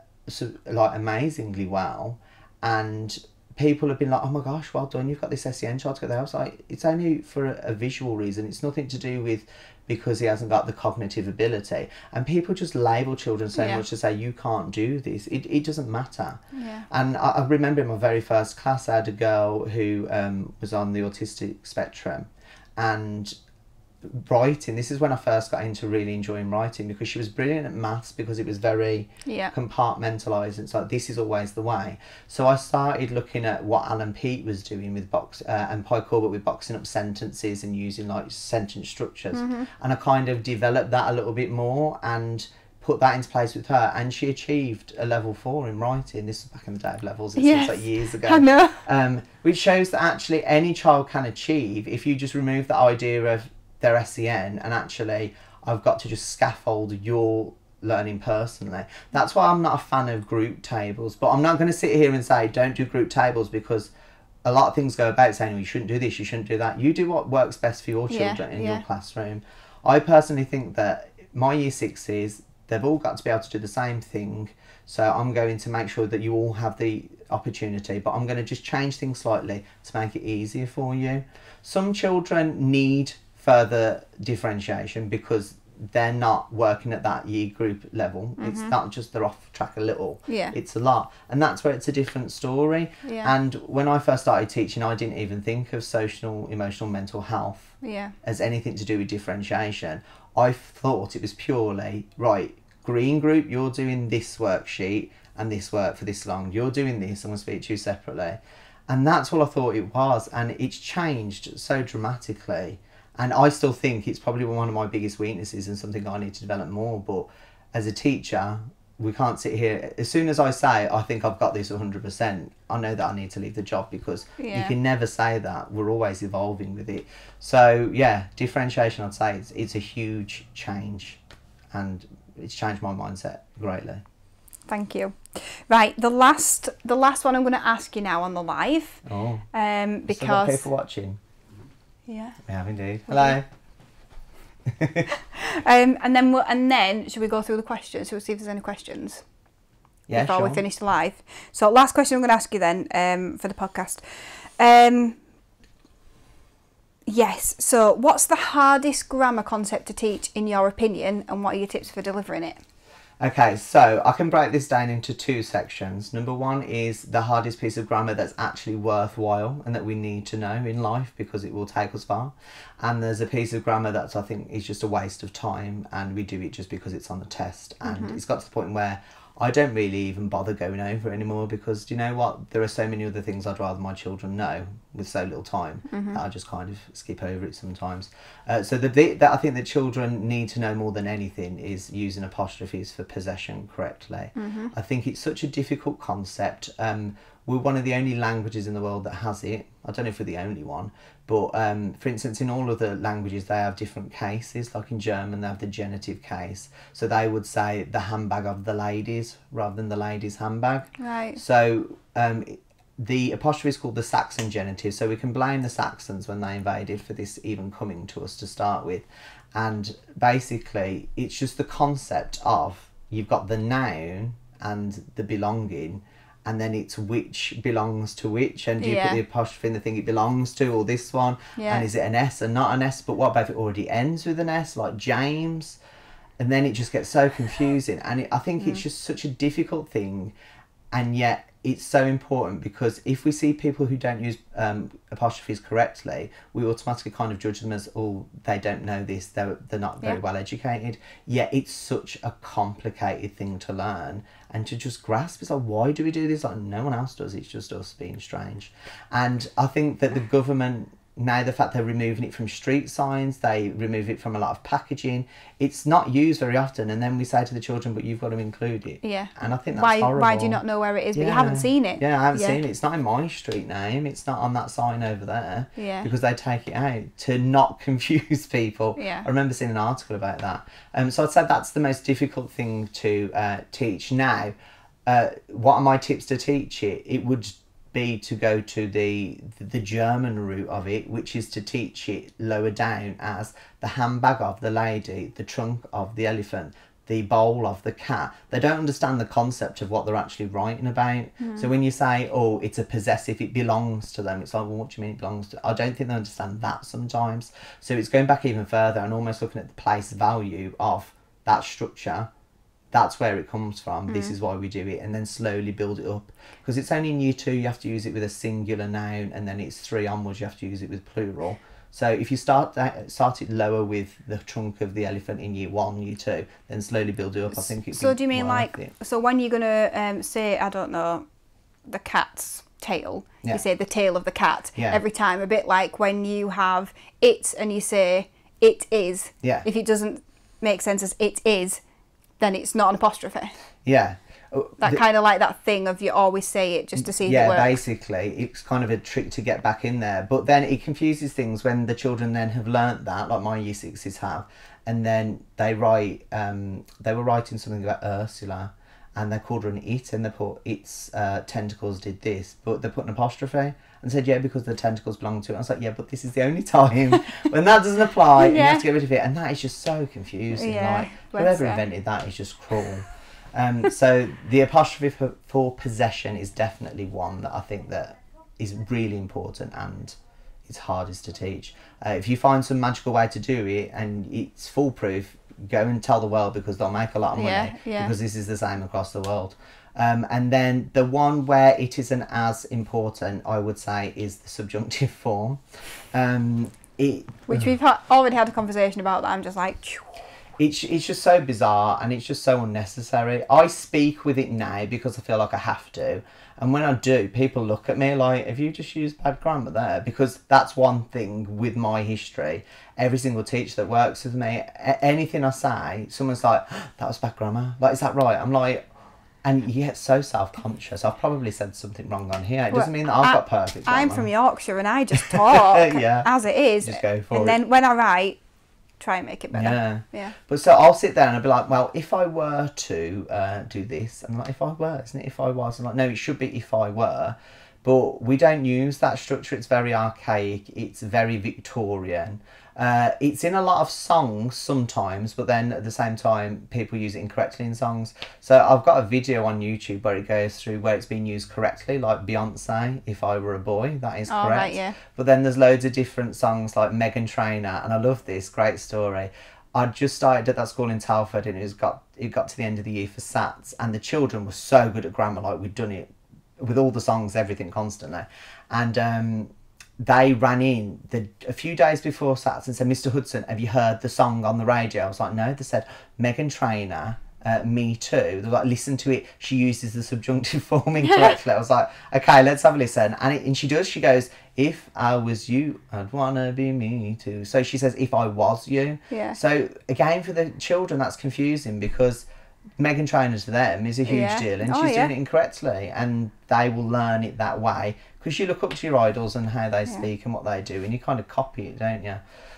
like amazingly well, and people have been like, oh my gosh, well done, you've got this SEN child to get there. I was like, it's only for a visual reason. It's nothing to do with because he hasn't got the cognitive ability. And people just label children so much to say, you can't do this. It doesn't matter. And I remember in my very first class, I had a girl who was on the autistic spectrum, and writing, this is when I first got into really enjoying writing, because she was brilliant at maths because it was very compartmentalised. It's like, this is always the way. So I started looking at what Alan Peat was doing with and Pi Corbett with boxing up sentences and using like sentence structures, and I kind of developed that a little bit more and put that into place with her, and she achieved a level 4 in writing. This was back in the day of levels, it seems like years ago. I know. Which shows that actually any child can achieve if you just remove the idea of their SEN and actually I've got to just scaffold your learning personally. That's why I'm not a fan of group tables, but I'm not going to sit here and say don't do group tables, because a lot of things go about saying, well, you shouldn't do this, you shouldn't do that. You do what works best for your children in your classroom. I personally think that my year 6s, they've all got to be able to do the same thing, so I'm going to make sure that you all have the opportunity, but I'm going to just change things slightly to make it easier for you. Some children need further differentiation because they're not working at that year group level. It's not just they're off track a little, it's a lot, and that's where it's a different story. And when I first started teaching, I didn't even think of social, emotional, mental health as anything to do with differentiation. I thought it was purely, right, green group, you're doing this worksheet and this work for this long, you're doing this, I'm going to speak to you separately. And that's all I thought it was, and it's changed so dramatically. And I still think it's probably one of my biggest weaknesses and something I need to develop more. But as a teacher, we can't sit here. As soon as I say, I think I've got this 100%, I know that I need to leave the job, because you can never say that. We're always evolving with it. So, yeah, differentiation, I'd say, it's a huge change. And it's changed my mindset greatly. Thank you. Right, the last one I'm going to ask you now on the live. Oh, because... so people watching. Yeah. We have indeed. Hello. And then should we go through the questions? Should we see if there's any questions? Yeah, before sure. we finish the live. So last question I'm going to ask you then for the podcast. Yes. So what's the hardest grammar concept to teach in your opinion, and what are your tips for delivering it? Okay, so I can break this down into 2 sections. Number 1 is the hardest piece of grammar that's actually worthwhile and that we need to know in life because it will take us far. And there's a piece of grammar that I think is just a waste of time and we do it just because it's on the test. And it's got to the point where I don't really even bother going over it anymore, because do you know what? There are so many other things I'd rather my children know with so little time that I just kind of skip over it sometimes. So the bit that I think the children need to know more than anything is using apostrophes for possession correctly. I think it's such a difficult concept. We're one of the only languages in the world that has it. I don't know if we're the only one, but for instance, in all other languages, they have different cases. Like in German, they have the genitive case. So they would say the handbag of the ladies rather than the lady's handbag. Right. So the apostrophe is called the Saxon genitive. So we can blame the Saxons when they invaded for this even coming to us to start with. And basically, it's just the concept of you've got the noun and the belonging, and then it's which belongs to which, and do you Yeah. put the apostrophe in the thing it belongs to, or this one, Yeah. and is it an S and not an S, but what about if it already ends with an S, like James? And then it just gets so confusing, and I think it's just such a difficult thing, and yet it's so important, because if we see people who don't use apostrophes correctly, we automatically kind of judge them as, oh, they don't know this, they're not very well educated. Yet it's such a complicated thing to learn and to just grasp. It's like, why do we do this? Like, no one else does, it's just us being strange. And I think that the government, now the fact they're removing it from street signs, they remove it from a lot of packaging, it's not used very often, and then we say to the children, but you've got to include it. Yeah. And I think that's horrible. Why do you not know where it is, but you haven't seen it? Yeah, I haven't seen it. It's not in my street name, it's not on that sign over there. Yeah. Because they take it out to not confuse people. Yeah. I remember seeing an article about that. So I'd say that's the most difficult thing to teach. Now, what are my tips to teach it? It would be to go to the German route of it, which is to teach it lower down as the handbag of the lady, the trunk of the elephant, the bowl of the cat. They don't understand the concept of what they're actually writing about. So when you say, oh, it's a possessive, it belongs to them, it's like, well, what do you mean it belongs to? I don't think they understand that sometimes. So it's going back even further and almost looking at the place value of that structure. That's where it comes from. This is why we do it, and then slowly build it up. Because it's only in year 2 you have to use it with a singular noun, and then it's 3 onwards you have to use it with plural. So if you start it lower with the trunk of the elephant in year 1, year 2, then slowly build it up. I think it's so. Do you mean like so when you're gonna say, I don't know, the cat's tail? You say the tail of the cat every time. A bit like when you have it and you say it is. Yeah. If it doesn't make sense as it is, then it's not an apostrophe. Yeah. That kind of like that thing of you always say it just to see if it works. Yeah, basically, it's kind of a trick to get back in there. But then it confuses things when the children then have learnt that, like my year 6s have, and then they write, they were writing something about Ursula, and they called her an it, and they put its tentacles did this, but they put an apostrophe and said, yeah, because the tentacles belong to it. I was like, yeah, but this is the only time when that doesn't apply, and you have to get rid of it. And that is just so confusing. Like, whoever invented that is just cruel. So the apostrophe for possession is definitely one that I think that is really important, and it's hardest to teach. If you find some magical way to do it and it's foolproof, go and tell the world, because they'll make a lot of money, because this is the same across the world. And then the one where it isn't as important, I would say, is the subjunctive form. Which we've already had a conversation about that. I'm just like... It's just so bizarre, and it's just so unnecessary. I speak with it now because I feel like I have to. And when I do, people look at me like, have you just used bad grammar there? Because that's one thing with my history. Every single teacher that works with me, anything I say, someone's like, that was bad grammar. Like, is that right? I'm like... And you get so self-conscious. I've probably said something wrong on here. It doesn't mean that I've got perfect grammar. I'm from Yorkshire and I just talk as it is. Just go for it. And then when I write, try and make it better. Yeah. But so I'll sit there and I'll be like, well, if I were to do this, I'm like, if I were, isn't it if I was? I'm like, no, it should be if I were. But we don't use that structure. It's very archaic. It's very Victorian. It's in a lot of songs sometimes, but then at the same time, people use it incorrectly in songs. So I've got a video on YouTube where it goes through where it's been used correctly, like Beyonce, If I Were a Boy, that is correct. Right, yeah. But then there's loads of different songs like Meghan Trainor, and I love this, great story. I just started at that school in Telford, and it got to the end of the year for SATs, and the children were so good at grammar, like we'd done it with all the songs, everything constantly. And they ran in a few days before SATs and said, Mr. Hudson, have you heard the song on the radio? I was like, no. They said, Meghan Trainor, Me Too. They were like, listen to it. She uses the subjunctive form incorrectly. I was like, okay, let's have a listen. And she does. She goes, if I was you, I'd want to be me too. So she says, if I was you. Yeah. So again, for the children, that's confusing, because Meghan Trainor to them is a huge deal, and she's doing it incorrectly, and they will learn it that way because you look up to your idols and how they speak and what they do, and you kind of copy it, don't you?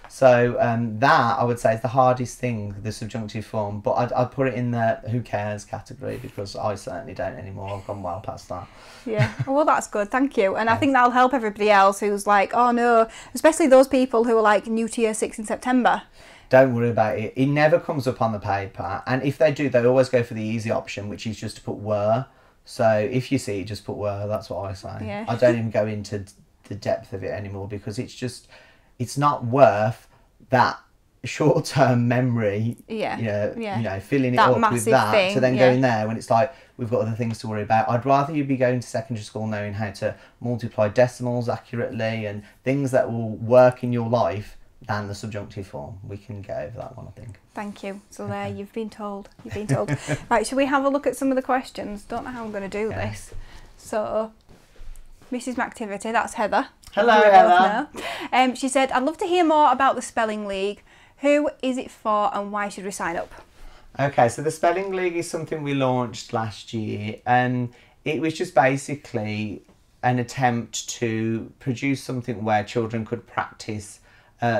So that, I would say, is the hardest thing, the subjunctive form, but I'd put it in the who cares category, because I certainly don't anymore. I've gone well past that. Yeah, well, that's good, thank you. And I think that'll help everybody else who's like, oh no, especially those people who are like new to year 6 in September. Don't worry about it. It never comes up on the paper. And if they do, they always go for the easy option, which is just to put were. So if you see it, just put were. That's what I say. Yeah. I don't even go into the depth of it anymore, because it's not worth that short-term memory. Yeah. Filling it That up with massive that thing, to then yeah. go in there when it's like we've got other things to worry about. I'd rather you be going to secondary school knowing how to multiply decimals accurately and things that will work in your life than the subjunctive form. We can get over that one, I think. Thank you. So there, you've been told. Right, shall we have a look at some of the questions? Don't know how I'm going to do this. So, Mrs. Mactivity, that's Heather. Hello, who we Heather. both know. She said, I'd love to hear more about the Spelling League. Who is it for and why should we sign up? Okay, so the Spelling League is something we launched last year, and it was just basically an attempt to produce something where children could practice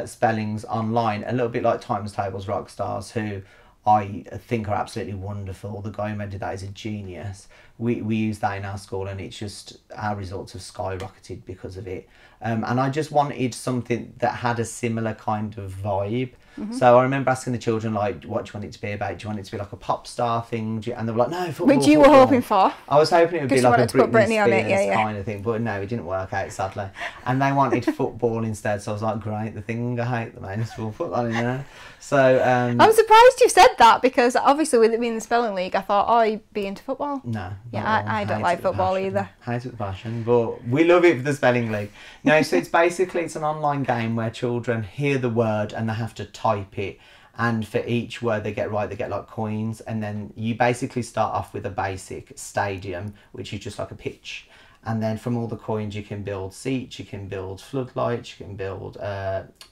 spellings online, a little bit like Times Tables Rockstars, who I think are absolutely wonderful. The guy who made that is a genius. We use that in our school, and it's just, our results have skyrocketed because of it. And I just wanted something that had a similar kind of vibe. So I remember asking the children, like, what do you want it to be about? Do you want it to be like a pop star thing? And they were like, no, football. Which you were hoping for? I was hoping it would be like a Britney on it, Spears kind of thing, but no, it didn't work out, sadly. And they wanted football instead, so I was like, great, the thing I hate the most, we'll put that in there. So I'm surprised you've said that, because obviously with it being the Spelling League, I thought, oh, you'd be into football. No. Yeah, I don't like football either. Hate it with passion, but we love it for the Spelling League. No, so it's an online game where children hear the word and they have to type it. And for each word they get right, they get like coins. And then you basically start off with a basic stadium, which is just like a pitch. And then from all the coins, you can build seats, you can build floodlights, you can build,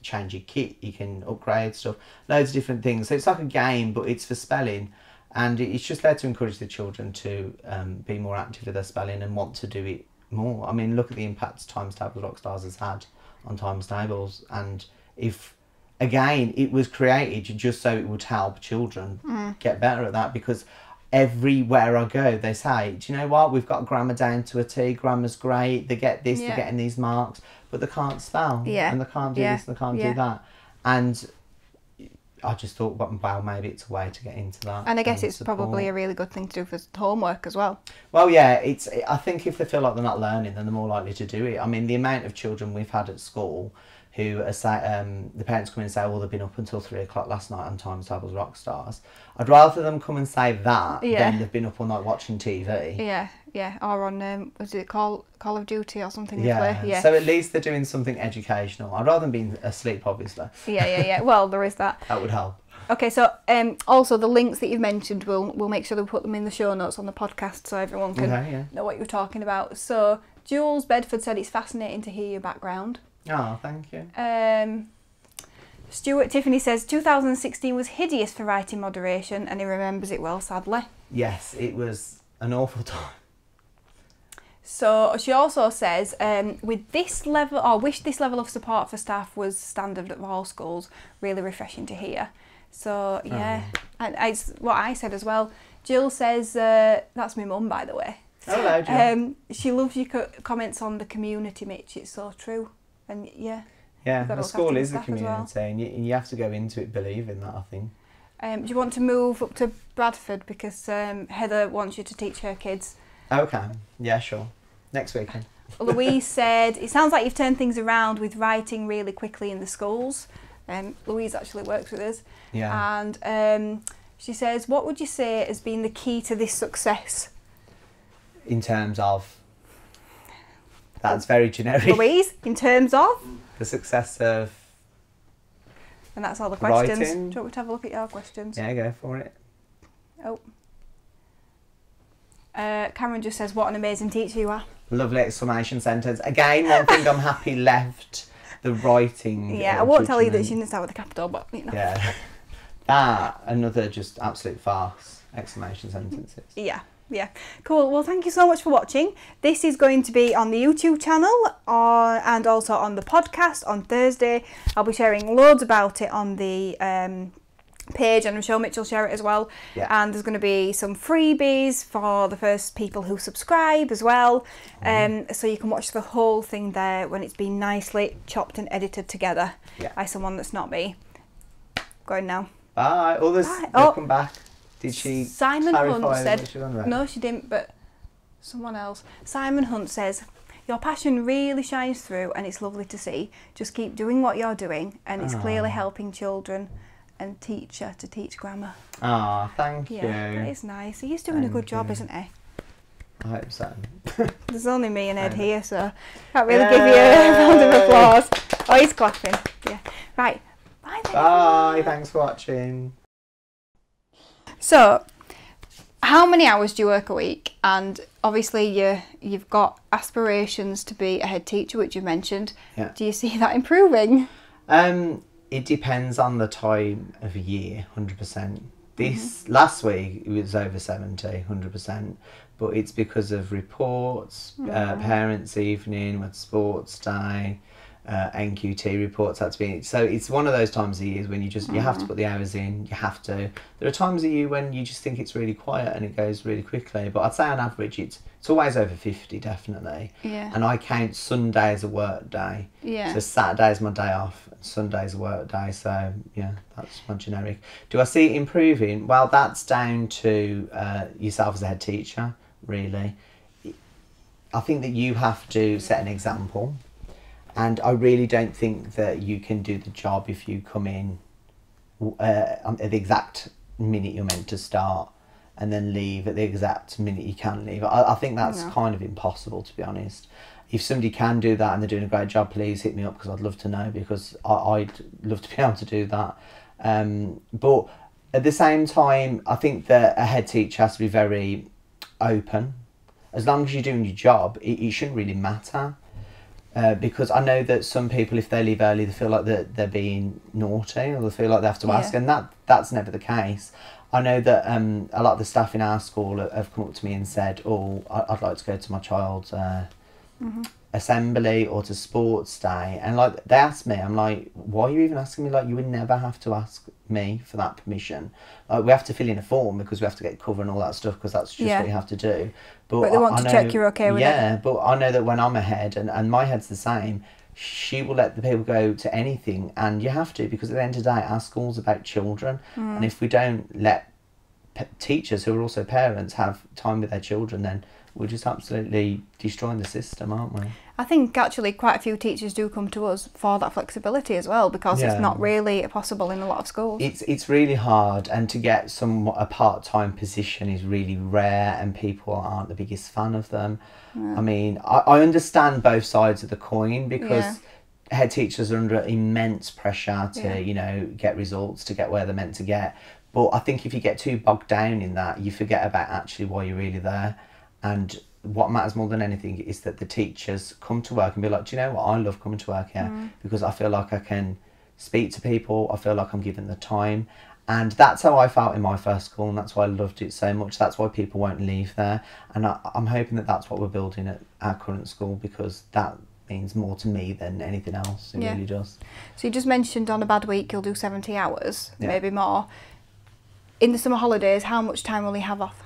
change your kit, you can upgrade stuff, loads of different things. So it's like a game, but it's for spelling. And it's just there to encourage the children to be more active with their spelling and want to do it more. I mean, look at the impact Times Tables Rockstars has had on Times Tables. And if... Again, it was created just so it would help children get better at that, because everywhere I go, they say, do you know what? We've got grammar down to a T, grammar's great, they get this, they're getting these marks, but they can't spell, and they can't do this, and they can't do that. And I just thought, wow, maybe it's a way to get into that. And I guess it's probably a really good thing to do for homework as well. Well, yeah, I think if they feel like they're not learning, then they're more likely to do it. I mean, the amount of children we've had at school who are the parents come in and say, well, they've been up until 3 o'clock last night on Times Tables Rockstars. I'd rather them come and say that than they've been up all night watching TV. Yeah, or on, was it Call of Duty or something? Yeah, so at least they're doing something educational. I'd rather them being asleep, obviously. Yeah, well, there is that. That would help. Okay, so also the links that you've mentioned, we'll make sure we put them in the show notes on the podcast so everyone can know what you're talking about. So Jules Bedford said it's fascinating to hear your background. Oh, thank you. Stuart Tiffany says 2016 was hideous for writing moderation, and he remembers it well, sadly. Yes, it was an awful time. So she also says, with this level, or wish this level of support for staff was standard at all schools. Really refreshing to hear. So yeah, and it's what I said as well. Jill says, that's my mum, by the way. Hello, Jill. She loves your comments on the community, Mitch. It's so true. And yeah, the school is the community, and you have to go into it believing that, I think. Do you want to move up to Bradford, because Heather wants you to teach her kids? Okay, yeah, sure. Next weekend. Louise said, it sounds like you've turned things around with writing really quickly in the schools. Louise actually works with us. Yeah. And she says, what would you say has been the key to this success? In terms of... That's very generic. Louise, in terms of? The success of... And that's all the questions. Writing. Do you want me to have a look at your questions? Yeah, go for it. Oh. Cameron just says, what an amazing teacher you are. Lovely exclamation sentence. Again, one thing I'm happy left, the writing. Yeah, I won't tell you that she didn't start with a capital, but you know. Yeah. That, another just absolute farce, exclamation sentences. Yeah, cool. Well, thank you so much for watching. This is going to be on the YouTube channel and also on the podcast on Thursday. I'll be sharing loads about it on the page, and I'm sure Mitch will share it as well. Yeah. And there's going to be some freebies for the first people who subscribe as well. So you can watch the whole thing there when it's been nicely chopped and edited together by someone that's not me. Going now. Bye. Welcome back. Did she Simon clarify Hunt said, what she was on about? no, she didn't, but someone else. Simon Hunt says, your passion really shines through and it's lovely to see. Just keep doing what you're doing and it's clearly helping children and teacher to teach grammar. Oh, thank you. That is nice. He's doing a good job, isn't he? I hope so. There's only me and Ed here, so can't really give you a round of applause. Oh, he's clapping. Yeah. Right. Bye then. Bye. Thanks for watching. So, how many hours do you work a week? And obviously you've got aspirations to be a head teacher, which you mentioned. Yeah. Do you see that improving? It depends on the time of year, 100%. This last week it was over 70, 100%, but it's because of reports, parents' evening, with sports day, NQT reports had to be. So it's one of those times of years when you have to put the hours in. You have to. There are times of year when you just think it's really quiet and it goes really quickly. But I'd say on average it's always over 50, definitely. Yeah. And I count Sunday as a work day. Yeah. So Saturday is my day off. Sunday's a work day. So yeah, that's my generic. Do I see it improving? Well, that's down to yourself as a head teacher, really. I think that you have to set an example. And I really don't think that you can do the job if you come in at the exact minute you're meant to start and then leave at the exact minute you can leave. I think that's kind of impossible, to be honest. If somebody can do that and they're doing a great job, please hit me up because I'd love to know, because I'd love to be able to do that. But at the same time, I think that a head teacher has to be very open. As long as you're doing your job, it shouldn't really matter. Because I know that some people, if they leave early, they feel like they're being naughty, or they feel like they have to ask, and that's never the case. I know that a lot of the staff in our school have come up to me and said, oh, I'd like to go to my child's assembly or to sports day, and like they asked me, I'm like, why are you even asking me? Like, you would never have to ask me for that permission. Like, we have to fill in a form because we have to get cover and all that stuff, because that's just what you have to do. But they want to check you're okay with it. Yeah, but I know that when I'm ahead, and my head's the same, she will let the people go to anything, and you have to, because at the end of the day, our school's about children, and if we don't let teachers who are also parents have time with their children, then we're just absolutely destroying the system, aren't we? I think actually quite a few teachers do come to us for that flexibility as well, because it's not really possible in a lot of schools. It's really hard, and to get a part-time position is really rare, and people aren't the biggest fan of them. I mean, I understand both sides of the coin, because head teachers are under immense pressure to, you know, get results, to get where they're meant to get. But I think if you get too bogged down in that, you forget about actually why you're really there. And what matters more than anything is that the teachers come to work and be like, do you know what, I love coming to work here because I feel like I can speak to people, I feel like I'm given the time. And that's how I felt in my first school, and that's why I loved it so much. That's why people won't leave there. And I'm hoping that that's what we're building at our current school, because that means more to me than anything else. It really does. So you just mentioned on a bad week you'll do 70 hours, maybe more. In the summer holidays, how much time will you have off?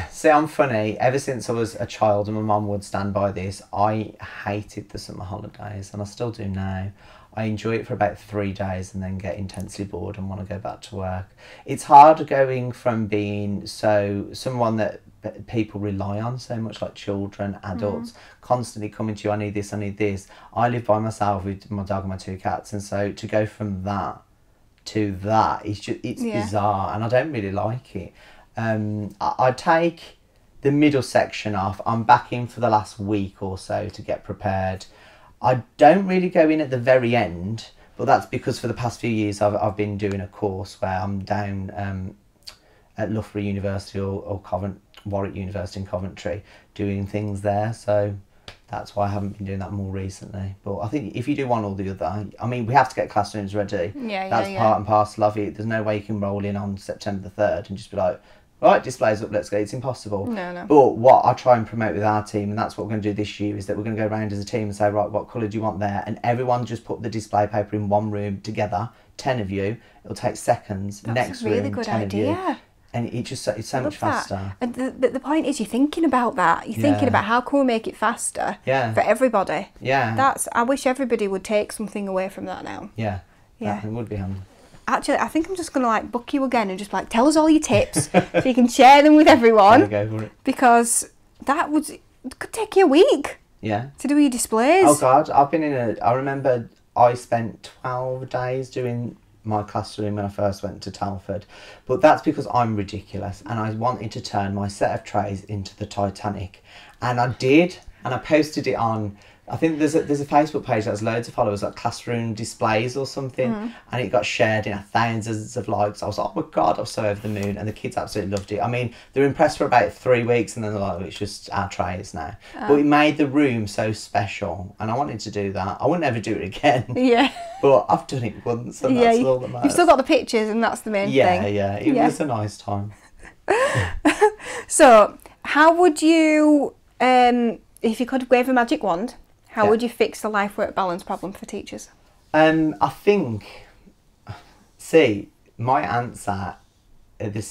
See, I'm funny. Ever since I was a child, and my mum would stand by this, I hated the summer holidays, and I still do now. I enjoy it for about 3 days and then get intensely bored and want to go back to work. It's hard going from being someone that people rely on so much, like children, adults, constantly coming to you, I need this, I need this. I live by myself with my dog and my 2 cats, and so to go from that to that, it's bizarre, and I don't really like it. I take the middle section off. I'm back in for the last week or so to get prepared. I don't really go in at the very end, but that's because for the past few years I've been doing a course where I'm down at Loughborough University or Warwick University in Coventry doing things there, so that's why I haven't been doing that more recently. But I think if you do one or the other, I mean, we have to get classrooms ready. That's part and parcel of it. There's no way you can roll in on September the 3rd and just be like, right, displays up, let's go. It's impossible. No. But what I try and promote with our team, and that's what we're going to do this year, is that we're going to go around as a team and say, right, what colour do you want there? And everyone just put the display paper in one room together, 10 of you. It'll take seconds. That's Next a really room, good 10 idea. Of you. And it's so much faster. And the point is, you're thinking about that. You're thinking about how can we make it faster for everybody. I wish everybody would take something away from that now. Yeah. It would be handy. actually, I think I'm just going to like book you again and just like tell us all your tips so you can share them with everyone. Go for it. Because it could take you a week. Yeah. To do your displays. Oh God, I remember I spent 12 days doing my classroom when I first went to Telford, but that's because I'm ridiculous and I wanted to turn my set of trays into the Titanic, and I did, and I posted it on, I think there's a Facebook page that has loads of followers, like classroom displays or something, and it got shared in thousands of likes. I was like, oh my God, I was so over the moon, and the kids absolutely loved it. I mean, they were impressed for about 3 weeks, and then they're like, it's just our trays now. But it made the room so special, and I wanted to do that. I wouldn't ever do it again. Yeah. But I've done it once, and that's all that matters. You've still got the pictures, and that's the main thing. Yeah, it was a nice time. So, how would you, if you could wave a magic wand, how would you fix the life-work balance problem for teachers? I think, my answer at the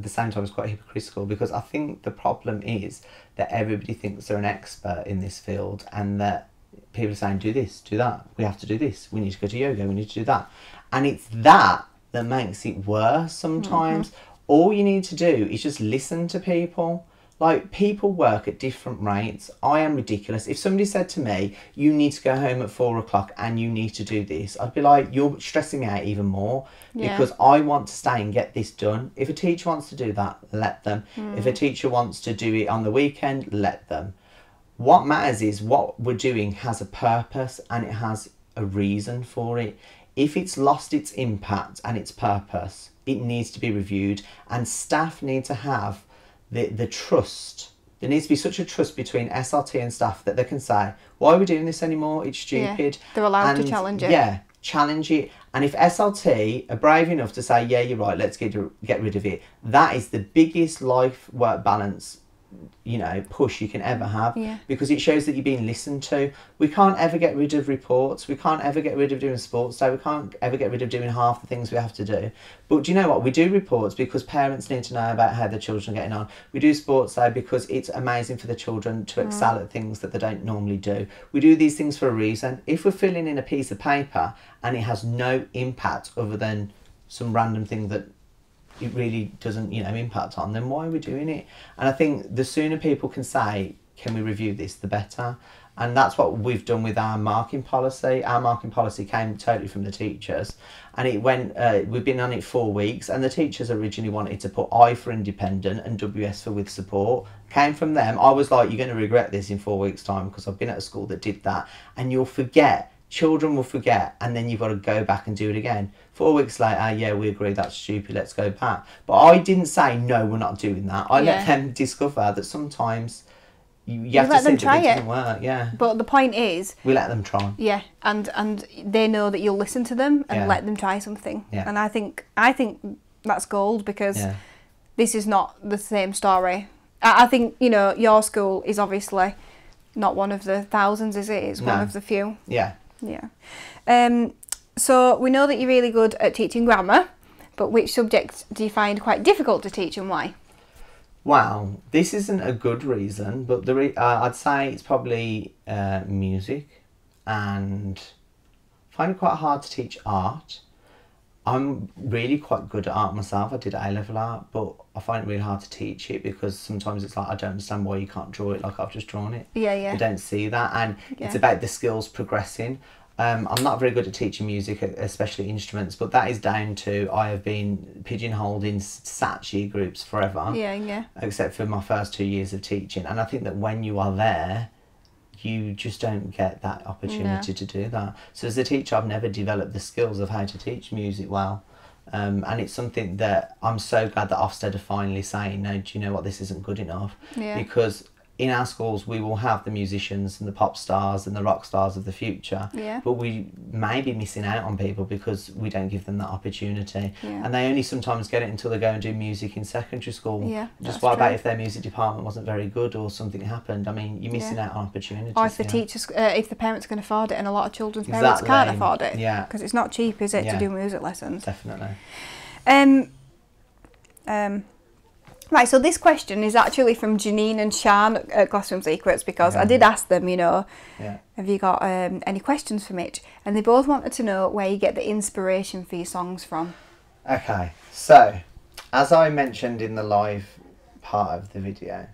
same time is quite hypocritical, because I think the problem is that everybody thinks they're an expert in this field, and that people are saying, do this, do that, we have to do this, we need to go to yoga, we need to do that. And it's that makes it worse sometimes. All you need to do is just listen to people. Like, people work at different rates. I am ridiculous. If somebody said to me, you need to go home at 4 o'clock and you need to do this, I'd be like, you're stressing me out even more, because I want to stay and get this done. If a teacher wants to do that, let them. If a teacher wants to do it on the weekend, let them. What matters is what we're doing has a purpose and it has a reason for it. If it's lost its impact and its purpose, it needs to be reviewed, and staff need to have the trust. There needs to be such a trust between SLT and staff that they can say, why are we doing this anymore? It's stupid. Yeah, they're allowed to challenge it. Yeah, challenge it. And if SLT are brave enough to say, yeah, you're right, let's get rid of it, that is the biggest life-work balance, push you can ever have, because it shows that you're being listened to. We can't ever get rid of reports. We can't ever get rid of doing sports day. We can't ever get rid of doing half the things we have to do. But do you know what? We do reports because parents need to know about how their children are getting on. We do sports day because it's amazing for the children to excel at things that they don't normally do. We do these things for a reason. If we're filling in a piece of paper and it has no impact other than some random thing that it really doesn't, impact on, then why are we doing it? And I think the sooner people can say, can we review this, the better. And that's what we've done with our marking policy. Our marking policy came totally from the teachers, and it went, we've been on it 4 weeks, and the teachers originally wanted to put I for independent and WS for with support. Came from them. I was like, you're going to regret this in 4 weeks' time, because I've been at a school that did that, and you'll forget. Children will forget, and then you've got to go back and do it again. 4 weeks later, yeah, we agree, that's stupid, let's go back. But I didn't say, no, we're not doing that. I let them discover that sometimes you have to see that it doesn't work. Yeah. But the point is, we let them try. Yeah, and they know that you'll listen to them and let them try something. Yeah. And I think that's gold, because this is not the same story. I think, your school is obviously not one of the thousands, is it? It's one of the few. Yeah. Yeah. So we know that you're really good at teaching grammar, but which subjects do you find quite difficult to teach, and why? Wow, this isn't a good reason, but I'd say it's probably music, and I find it quite hard to teach art. I'm really quite good at art myself. I did A-level art, but I find it really hard to teach it, because sometimes it's like, I don't understand why you can't draw it like I've just drawn it. Yeah. I don't see that, and it's about the skills progressing. I'm not very good at teaching music, especially instruments, but that is down to I have been pigeonholed in SAT year groups forever. Yeah. Except for my first 2 years of teaching, and I think that when you are there, you just don't get that opportunity to do that. So as a teacher, I've never developed the skills of how to teach music well. And it's something that I'm so glad that Ofsted are finally saying, no, do you know what, this isn't good enough? Yeah. Because in our schools, we will have the musicians and the pop stars and the rock stars of the future, but we may be missing out on people because we don't give them that opportunity. And they only sometimes get it until they go and do music in secondary school. Just what about if their music department wasn't very good or something happened? I mean, you're missing out on opportunities. Or if the teachers, if the parents can afford it, and a lot of children's parents can't afford it. Because it's not cheap, is it, to do music lessons? Definitely. Right, so this question is actually from Janine and Shan at Classroom Secrets, because I did ask them, have you got any questions for Mitch? And they both wanted to know where you get the inspiration for your songs from. Okay, so as I mentioned in the live part of the video,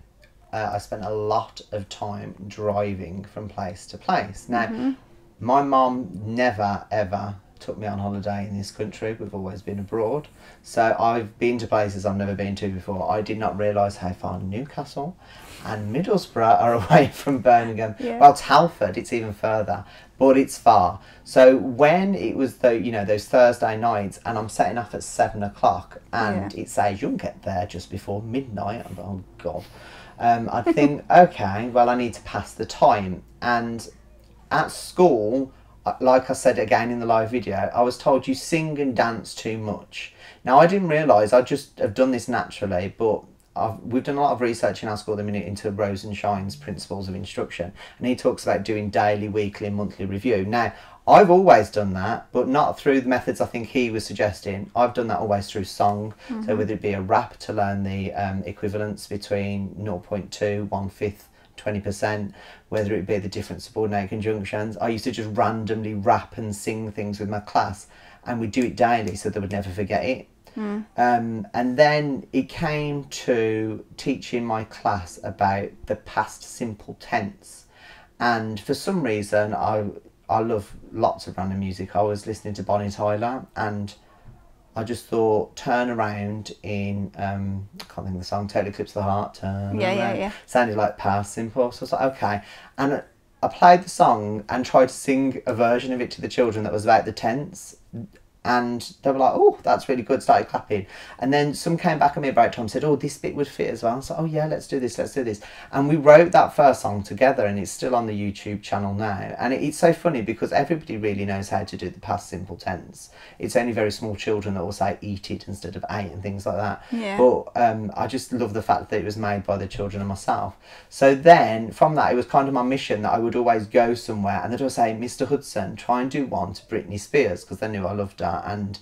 I spent a lot of time driving from place to place. Now, my mum never ever took me on holiday in this country. We've always been abroad. So I've been to places I've never been to before. I did not realise how far Newcastle and Middlesbrough are away from Birmingham. Yeah. Well, Telford, it's even further, but it's far. So when it was those Thursday nights and I'm setting off at 7 o'clock and it says you'll get there just before midnight, I'm like, oh God. I think, okay, well, I need to pass the time. And at school, like I said again in the live video, I was told you sing and dance too much. Now, I didn't realise, I just have done this naturally, but we've done a lot of research in our school at the minute into Rose and Shine's principles of instruction, and he talks about doing daily, weekly and monthly review. Now, I've always done that, but not through the methods I think he was suggesting. I've done that always through song. So whether it be a rap to learn the equivalence between 0.2, 1/5, 20%, whether it be the different subordinate conjunctions. I used to just randomly rap and sing things with my class, and we'd do it daily so they would never forget it. And then it came to teaching my class about the past simple tense, and for some reason I love lots of random music. I was listening to Bonnie Tyler and I just thought turn around in I can't think of the song, Total Eclipse of the Heart, turn around. Yeah. Sounded like past simple, so I was like, okay. And I played the song and tried to sing a version of it to the children that was about the tense, and they were like, oh, that's really good, started clapping. And then some came back at me about time and said, oh, this bit would fit as well. I was like, oh yeah, let's do this. And we wrote that first song together, and it's still on the YouTube channel now. And it's so funny because everybody really knows how to do the past simple tense. It's only very small children that will say eat it instead of ate and things like that. Yeah. But I just love the fact that it was made by the children and myself. So then from that, it was kind of my mission that I would always go somewhere and they'd always say, Mr. Hudson, try and do one to Britney Spears, because they knew I loved her. And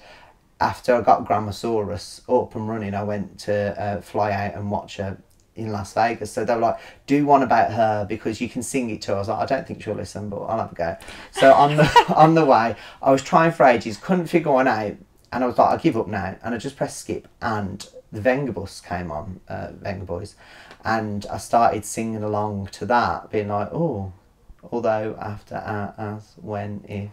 after I got Grammarsaurus up and running, I went to fly out and watch her in Las Vegas. So they were like, do one about her because you can sing it to her. I was like, I don't think she'll listen, but I'll have a go. So on the way, I was trying for ages, couldn't figure one out, and I was like, I'll give up now. And I just pressed skip, and the Venga Bus came on, Venga Boys, and I started singing along to that, being like, oh, although, after, as, when, if,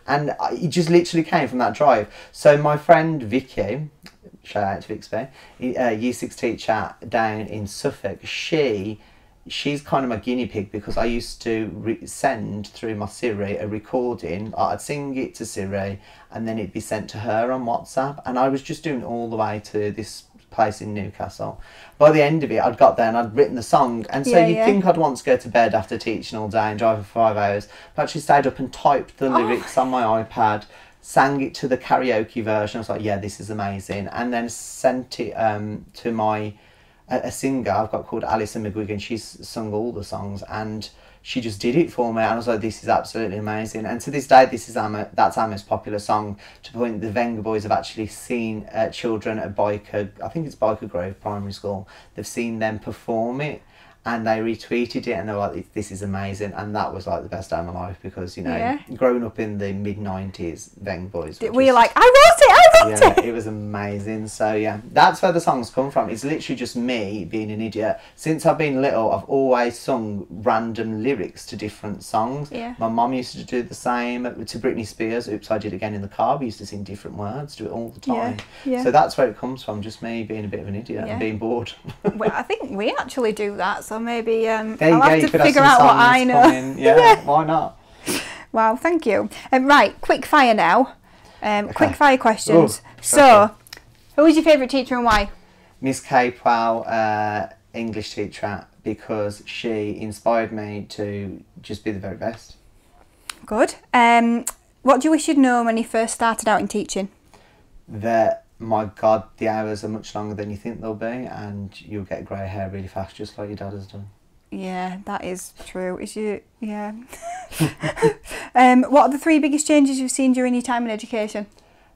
and it just literally came from that drive. So my friend Vicky, shout out to Vixby, year 6 teacher down in Suffolk, she's kind of my guinea pig, because I used to send through my Siri a recording. I'd sing it to Siri and then it'd be sent to her on WhatsApp, and I was just doing it all the way to this place in Newcastle. By the end of it, I'd got there and I'd written the song, and so you'd think I'd want to go to bed after teaching all day and driving for 5 hours, but I actually stayed up and typed the lyrics on my iPad, sang it to the karaoke version. I was like, yeah, this is amazing, and then sent it to my a singer I've got called Alison McGuigan. She's sung all the songs and she just did it for me, and I was like, this is absolutely amazing. And to this day, that's our most popular song, to the point that the Venga Boys have actually seen children at I think it's Biker Grove Primary School, they've seen them perform it and they retweeted it and they were like, this is amazing. And that was like the best day of my life, because, you know, growing up in the mid-90s, Venga Boys were you're like, I wrote it! It was amazing. So yeah, that's where the songs come from. It's literally just me being an idiot. Since I've been little, I've always sung random lyrics to different songs. My mum used to do the same to Britney Spears. Oops, I Did It Again in the car. We used to sing different words, do it all the time. So that's where it comes from, just me being a bit of an idiot and being bored. Well, I think we actually do that, so maybe I'll you have to figure out what I know. Why not? Wow, thank you. Right, quick fire now. Quick fire questions. Who was your favourite teacher and why? Miss Capewell, English teacher, because she inspired me to just be the very best. Good. What do you wish you'd known when you first started out in teaching? That, my God, the hours are much longer than you think they'll be, and you'll get grey hair really fast, just like your dad has done. Yeah, that is true. What are the 3 biggest changes you've seen during your time in education?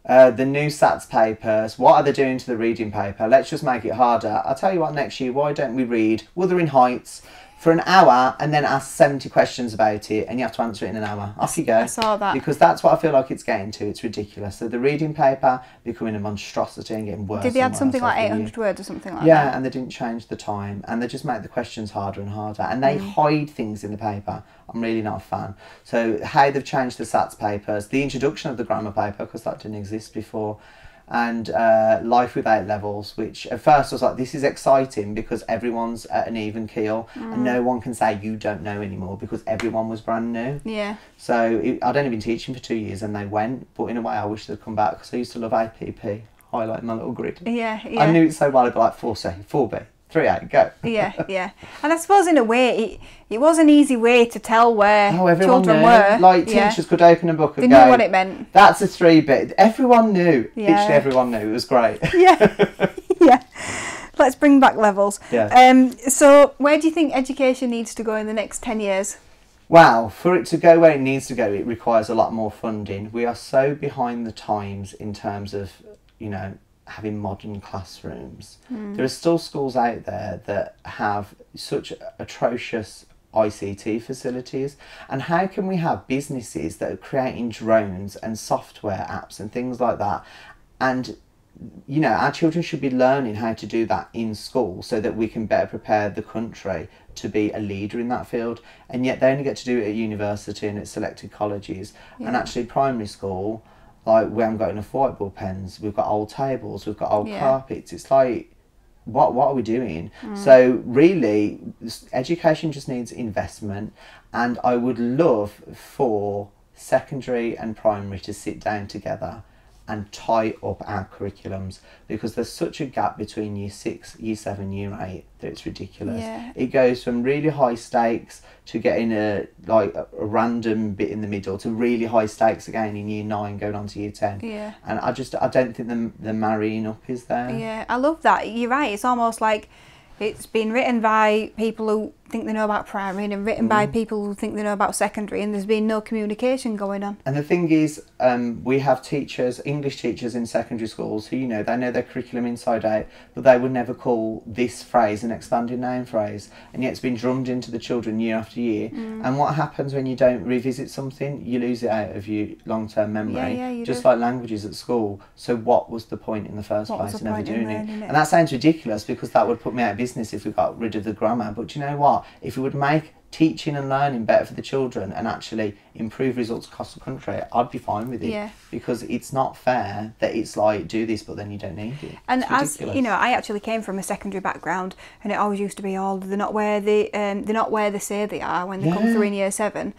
The new SATs papers. What are they doing to the reading paper? Let's just make it harder. I'll tell you what, next year, why don't we read Wuthering Heights for an hour and then ask 70 questions about it and you have to answer it in an hour. Off you go. I saw that. Because that's what I feel like it's getting to. It's ridiculous. So the reading paper becoming a monstrosity and getting worse. Did they and add something worse like every 800 words or something like that? Yeah, and they didn't change the time and they just make the questions harder and harder and they hide things in the paper. I'm really not a fan. So how they've changed the SATs papers, the introduction of the grammar paper, because that didn't exist before, and life without levels, which at first I was like, this is exciting because everyone's at an even keel and no one can say you don't know anymore because everyone was brand new. Yeah. So I'd only been teaching for 2 years and they went, but in a way I wish they'd come back because I used to love APP, highlight my little grid. Yeah, yeah. I knew it so well. I'd be like 4C, 4B, 3A, go. Yeah, yeah. And I suppose in a way, it was an easy way to tell where children knew. were. Like teachers could open a book and they go, knew what it meant. That's a 3B. Everyone knew. Yeah. Literally everyone knew. It was great. Yeah, yeah. Let's bring back levels. Yeah. So where do you think education needs to go in the next 10 years? Wow, for it to go where it needs to go, it requires a lot more funding. We are so behind the times in terms of, you know, having modern classrooms. There are still schools out there that have such atrocious ICT facilities, and how can we have businesses that are creating drones and software apps and things like that, and you know, our children should be learning how to do that in school so that we can better prepare the country to be a leader in that field, and yet they only get to do it at university and at selected colleges. And actually primary school, like, we haven't got enough whiteboard pens, we've got old tables, we've got old carpets. It's like, what are we doing? So really, education just needs investment, and I would love for secondary and primary to sit down together and tie up our curriculums, because there's such a gap between year 6, year 7, year 8 that it's ridiculous. Yeah. It goes from really high stakes to getting a random bit in the middle to really high stakes again in year 9 going on to year 10. Yeah. And I don't think the marrying up is there. Yeah, I love that. You're right. It's almost like it's been written by people who think they know about primary and written by people who think they know about secondary, and there's been no communication going on. And the thing is, we have teachers, English teachers in secondary schools who, you know, they know their curriculum inside out, but they would never call this phrase an expanded noun phrase, and yet it's been drummed into the children year after year. And what happens when you don't revisit something? You lose it out of your long-term memory, you just do. like languages at school. So what was the point in the first What was place the in ever point in doing it? learning it? And that sounds ridiculous, because that would put me out of business if we got rid of the grammar. But you know what? If we would make teaching and learning better for the children and actually improve results across the country, I'd be fine with it. Yeah. Because it's not fair that it's like, do this but then you don't need it. And It's as ridiculous. you know, I actually came from a secondary background, and it always used to be, oh, they're not where they say they are when they come through in year 7.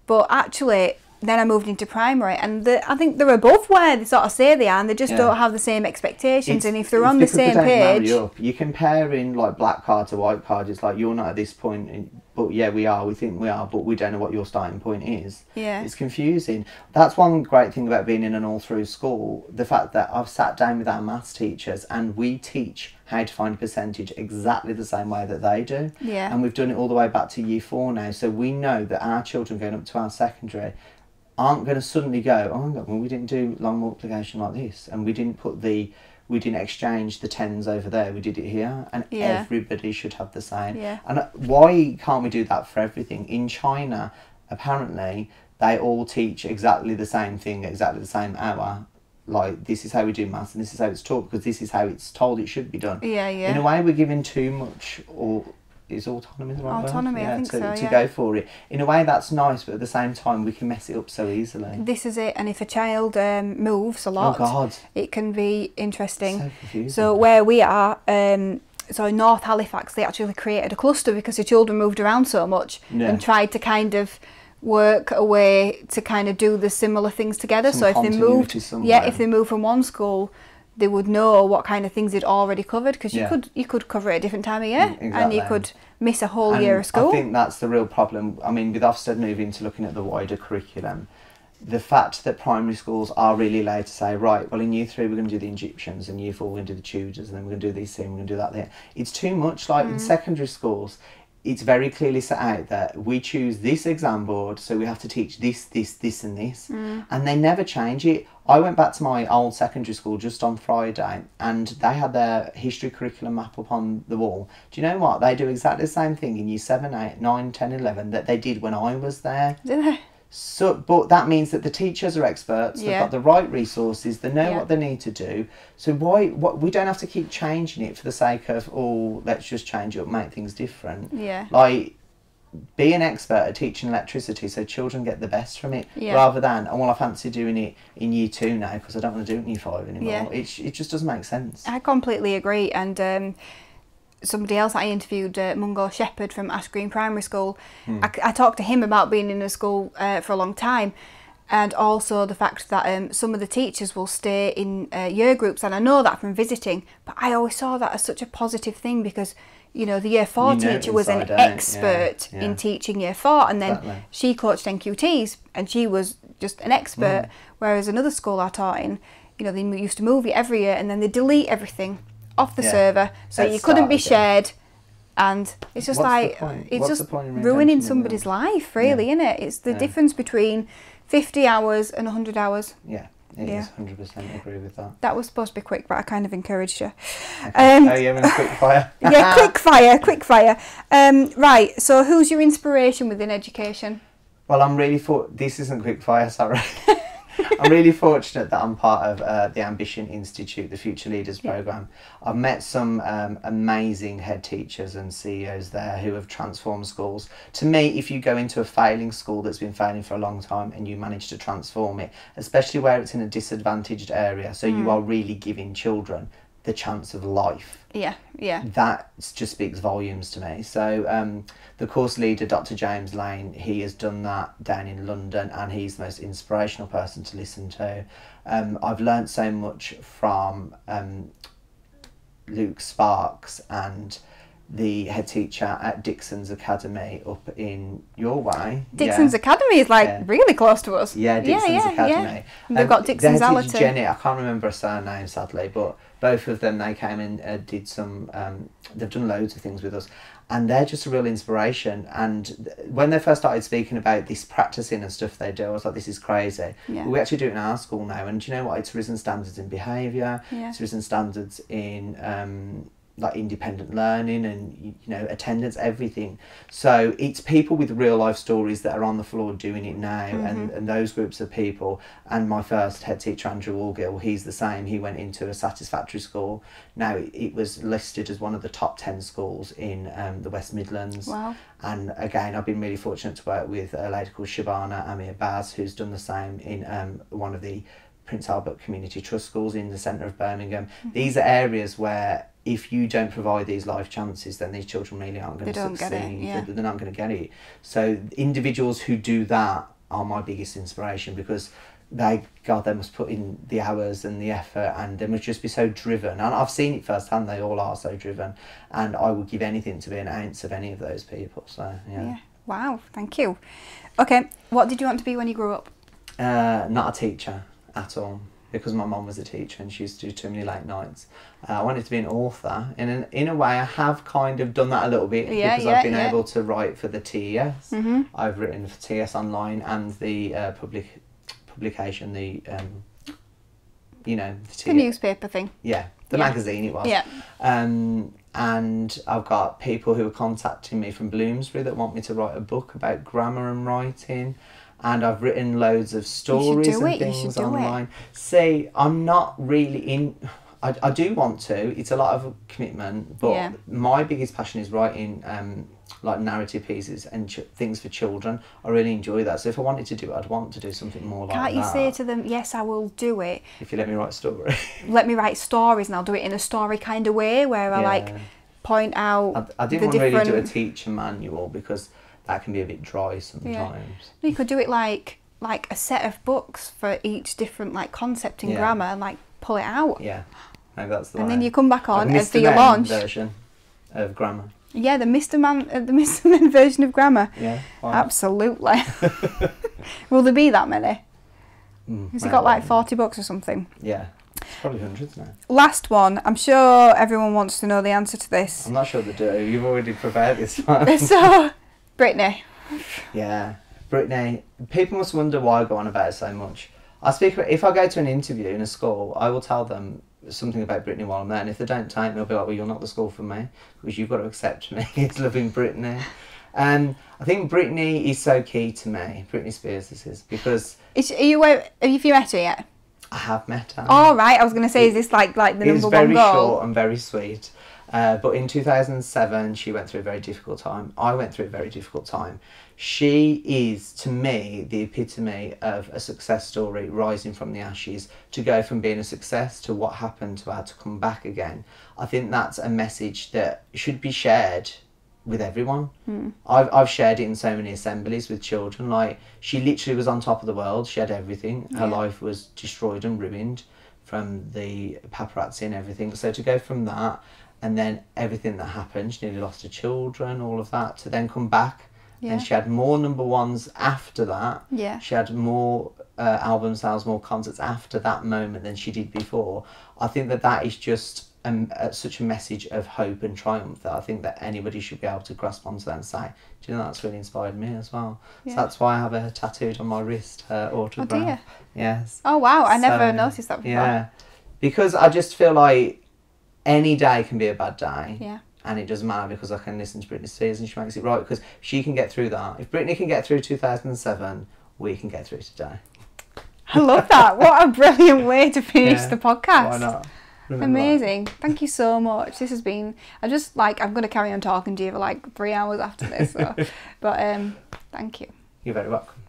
But actually, then I moved into primary, and I think they're above where they sort of say they are, and they just don't have the same expectations. And if they're on the same page, you're comparing like black card to white card. It's like, you're not at this point, but yeah, we are. We think we are, but we don't know what your starting point is. Yeah, it's confusing. That's one great thing about being in an all-through school. The fact that I've sat down with our maths teachers and we teach how to find a percentage exactly the same way that they do. Yeah, and we've done it all the way back to year 4 now. So we know that our children going up to our secondary aren't going to suddenly go, oh my God, well, we didn't do long multiplication like this, and we didn't exchange the tens over there, we did it here, and everybody should have the same. And why can't we do that for everything? In China, apparently, they all teach exactly the same thing, exactly the same hour. Like, this is how we do maths, and this is how it's taught, because this is how it's told it should be done. In a way, we're giving too much, or is autonomy the right word? Autonomy, I think so, to go for it. In a way, that's nice, but at the same time, we can mess it up so easily. This is it, and if a child moves a lot, it can be interesting. So confusing. So where we are, so in North Halifax, they actually created a cluster because the children moved around so much and tried to kind of work a way to kind of do the similar things together. So if they moved, if they moved from one school, they would know what kind of things they'd already covered, because you could cover it at a different time of year, and you could miss a whole year of school. I think that's the real problem. I mean, with Ofsted moving to looking at the wider curriculum, the fact that primary schools are really allowed to say, right, well, in year 3 we're going to do the Egyptians, and year 4 we're going to do the Tudors, and then we're going to do these things, we're going to do that there. It's too much. Like in secondary schools, it's very clearly set out that we choose this exam board, so we have to teach this, this, this and this. And they never change it. I went back to my old secondary school just on Friday, and they had their history curriculum map up on the wall. Do you know what? They do exactly the same thing in year 7, 8, 9, 10, 11 that they did when I was there. Do they? So, but that means that the teachers are experts. They've got the right resources. They know what they need to do. So we don't have to keep changing it for the sake of, oh, let's just change it up, make things different. Yeah. Like, be an expert at teaching electricity so children get the best from it, rather than, oh, well, I fancy doing it in year 2 now because I don't want to do it in year 5 anymore. Yeah. It just doesn't make sense. I completely agree. And somebody else I interviewed, Mungo Shepherd from Ash Green Primary School, I talked to him about being in a school for a long time, and also the fact that some of the teachers will stay in year groups, and I know that from visiting, but I always saw that as such a positive thing because, you know, the year 4 teacher was an expert in teaching year 4, and then she coached NQTs and she was just an expert, whereas another school I taught in, you know, they used to move it every year and then they delete everything off the server, so you couldn't be shared, and it's just it's just ruining somebody's life, really, isn't it? It's the difference between 50 hours and 100 hours. Yeah, it is 100% agree with that. That was supposed to be quick, but I kind of encouraged you. Oh, you're in a quick fire. Yeah, quick fire. Right, so who's your inspiration within education? Well, this isn't quick fire, sorry. I'm really fortunate that I'm part of the Ambition Institute, the Future Leaders Programme. I've met some amazing head teachers and CEOs there who have transformed schools. To me, if you go into a failing school that's been failing for a long time and you manage to transform it, especially where it's in a disadvantaged area, so you are really giving children the chance of life. Yeah. That just speaks volumes to me. So the course leader, Dr. James Lane, he has done that down in London, and he's the most inspirational person to listen to. I've learnt so much from Luke Sparks and the head teacher at Dixon's Academy up in your way. Dixon's Academy is really close to us. Yeah, Dixon's Academy. Yeah. They've got Dixon's Allerton. Jenny, I can't remember her surname sadly, but both of them, they came and did some, they've done loads of things with us, and they're just a real inspiration. And when they first started speaking about this practicing and stuff they do, I was like, this is crazy. Yeah. We actually do it in our school now, and do you know what? It's risen standards in behaviour, it's risen standards in like independent learning and, you know, attendance, everything. So it's people with real life stories that are on the floor doing it now, and those groups of people. And my first head teacher, Andrew Allgill, he's the same. He went into a satisfactory school. Now it was listed as one of the top 10 schools in the West Midlands. Wow. And again, I've been really fortunate to work with a lady called Shabana Amir Baz, who's done the same in one of the Prince Albert Community Trust schools in the centre of Birmingham. These are areas where if you don't provide these life chances, then these children really aren't going to succeed. They're not going to get it. So individuals who do that are my biggest inspiration, because they must put in the hours and the effort, and they must just be so driven. And I've seen it firsthand, they all are so driven, and I would give anything to be an ounce of any of those people. So yeah. Wow, thank you. Okay, what did you want to be when you grew up? Not a teacher at all, because my mum was a teacher and she used to do too many late nights. I wanted to be an author, and in a way I have kind of done that a little bit, because I've been able to write for the TES. I've written for TES Online and the publication, the you know, the newspaper thing. Yeah, the magazine it was. Yeah. And I've got people who are contacting me from Bloomsbury that want me to write a book about grammar and writing. And I've written loads of stories and things online. See, I'm not really in... I do want to. It's a lot of commitment, but my biggest passion is writing like narrative pieces and things for children. I really enjoy that. So if I wanted to do it, I'd want to do something more like that. Can't you say to them, yes, I will do it? If you let me write a story. Let me write stories, and I'll do it in a story kind of way where I like point out I didn't really do a teacher manual, because that can be a bit dry sometimes. You could do it like a set of books for each different like concept in grammar, and like pull it out. Yeah, maybe that's the way. And then you come back on and for your launch version of grammar. Yeah, the Mr. Men version of grammar. Yeah, absolutely. Will there be that many? Has it got like 40 books or something? Yeah. It's probably hundreds now. Last one. I'm sure everyone wants to know the answer to this. I'm not sure they do. You've already prepared this one. So, Britney. Yeah, Britney. People must wonder why I go on about it so much. If I go to an interview in a school, I will tell them something about Britney while I'm there, and if they don't take me, they'll be like, well, you're not the school for me, because you've got to accept me as loving Britney. And I think Britney is so key to me. Britney Spears, this is, because... Have you met her yet? I have met her. Oh, right. I was going to say, is this like the number one goal? It's very short and very sweet. But in 2007, she went through a very difficult time. I went through a very difficult time. She is, to me, the epitome of a success story, rising from the ashes, to go from being a success to what happened to her to come back again. I think that's a message that should be shared with everyone. I've shared it in so many assemblies with children. Like, she literally was on top of the world. She had everything. Her life was destroyed and ruined from the paparazzi and everything. So to go from that, and then everything that happened, she nearly lost her children, all of that, to then come back. And she had more number ones after that. She had more album sales, more concerts after that moment than she did before. I think that is just such a message of hope and triumph that I think that anybody should be able to grasp onto that and say, do you know, that's really inspired me as well. So that's why I have her tattooed on my wrist, her autograph. Oh dear. Yes. Oh wow, I never noticed that before. Yeah, because I just feel like any day can be a bad day. Yeah. And it doesn't matter, because I can listen to Britney Spears and she makes it right, because she can get through that. If Britney can get through 2007, we can get through today. I love that. What a brilliant way to finish the podcast. Why not? Remember Amazing. That. Thank you so much. This has been, I'm going to carry on talking to you for like 3 hours after this. So. But thank you. You're very welcome.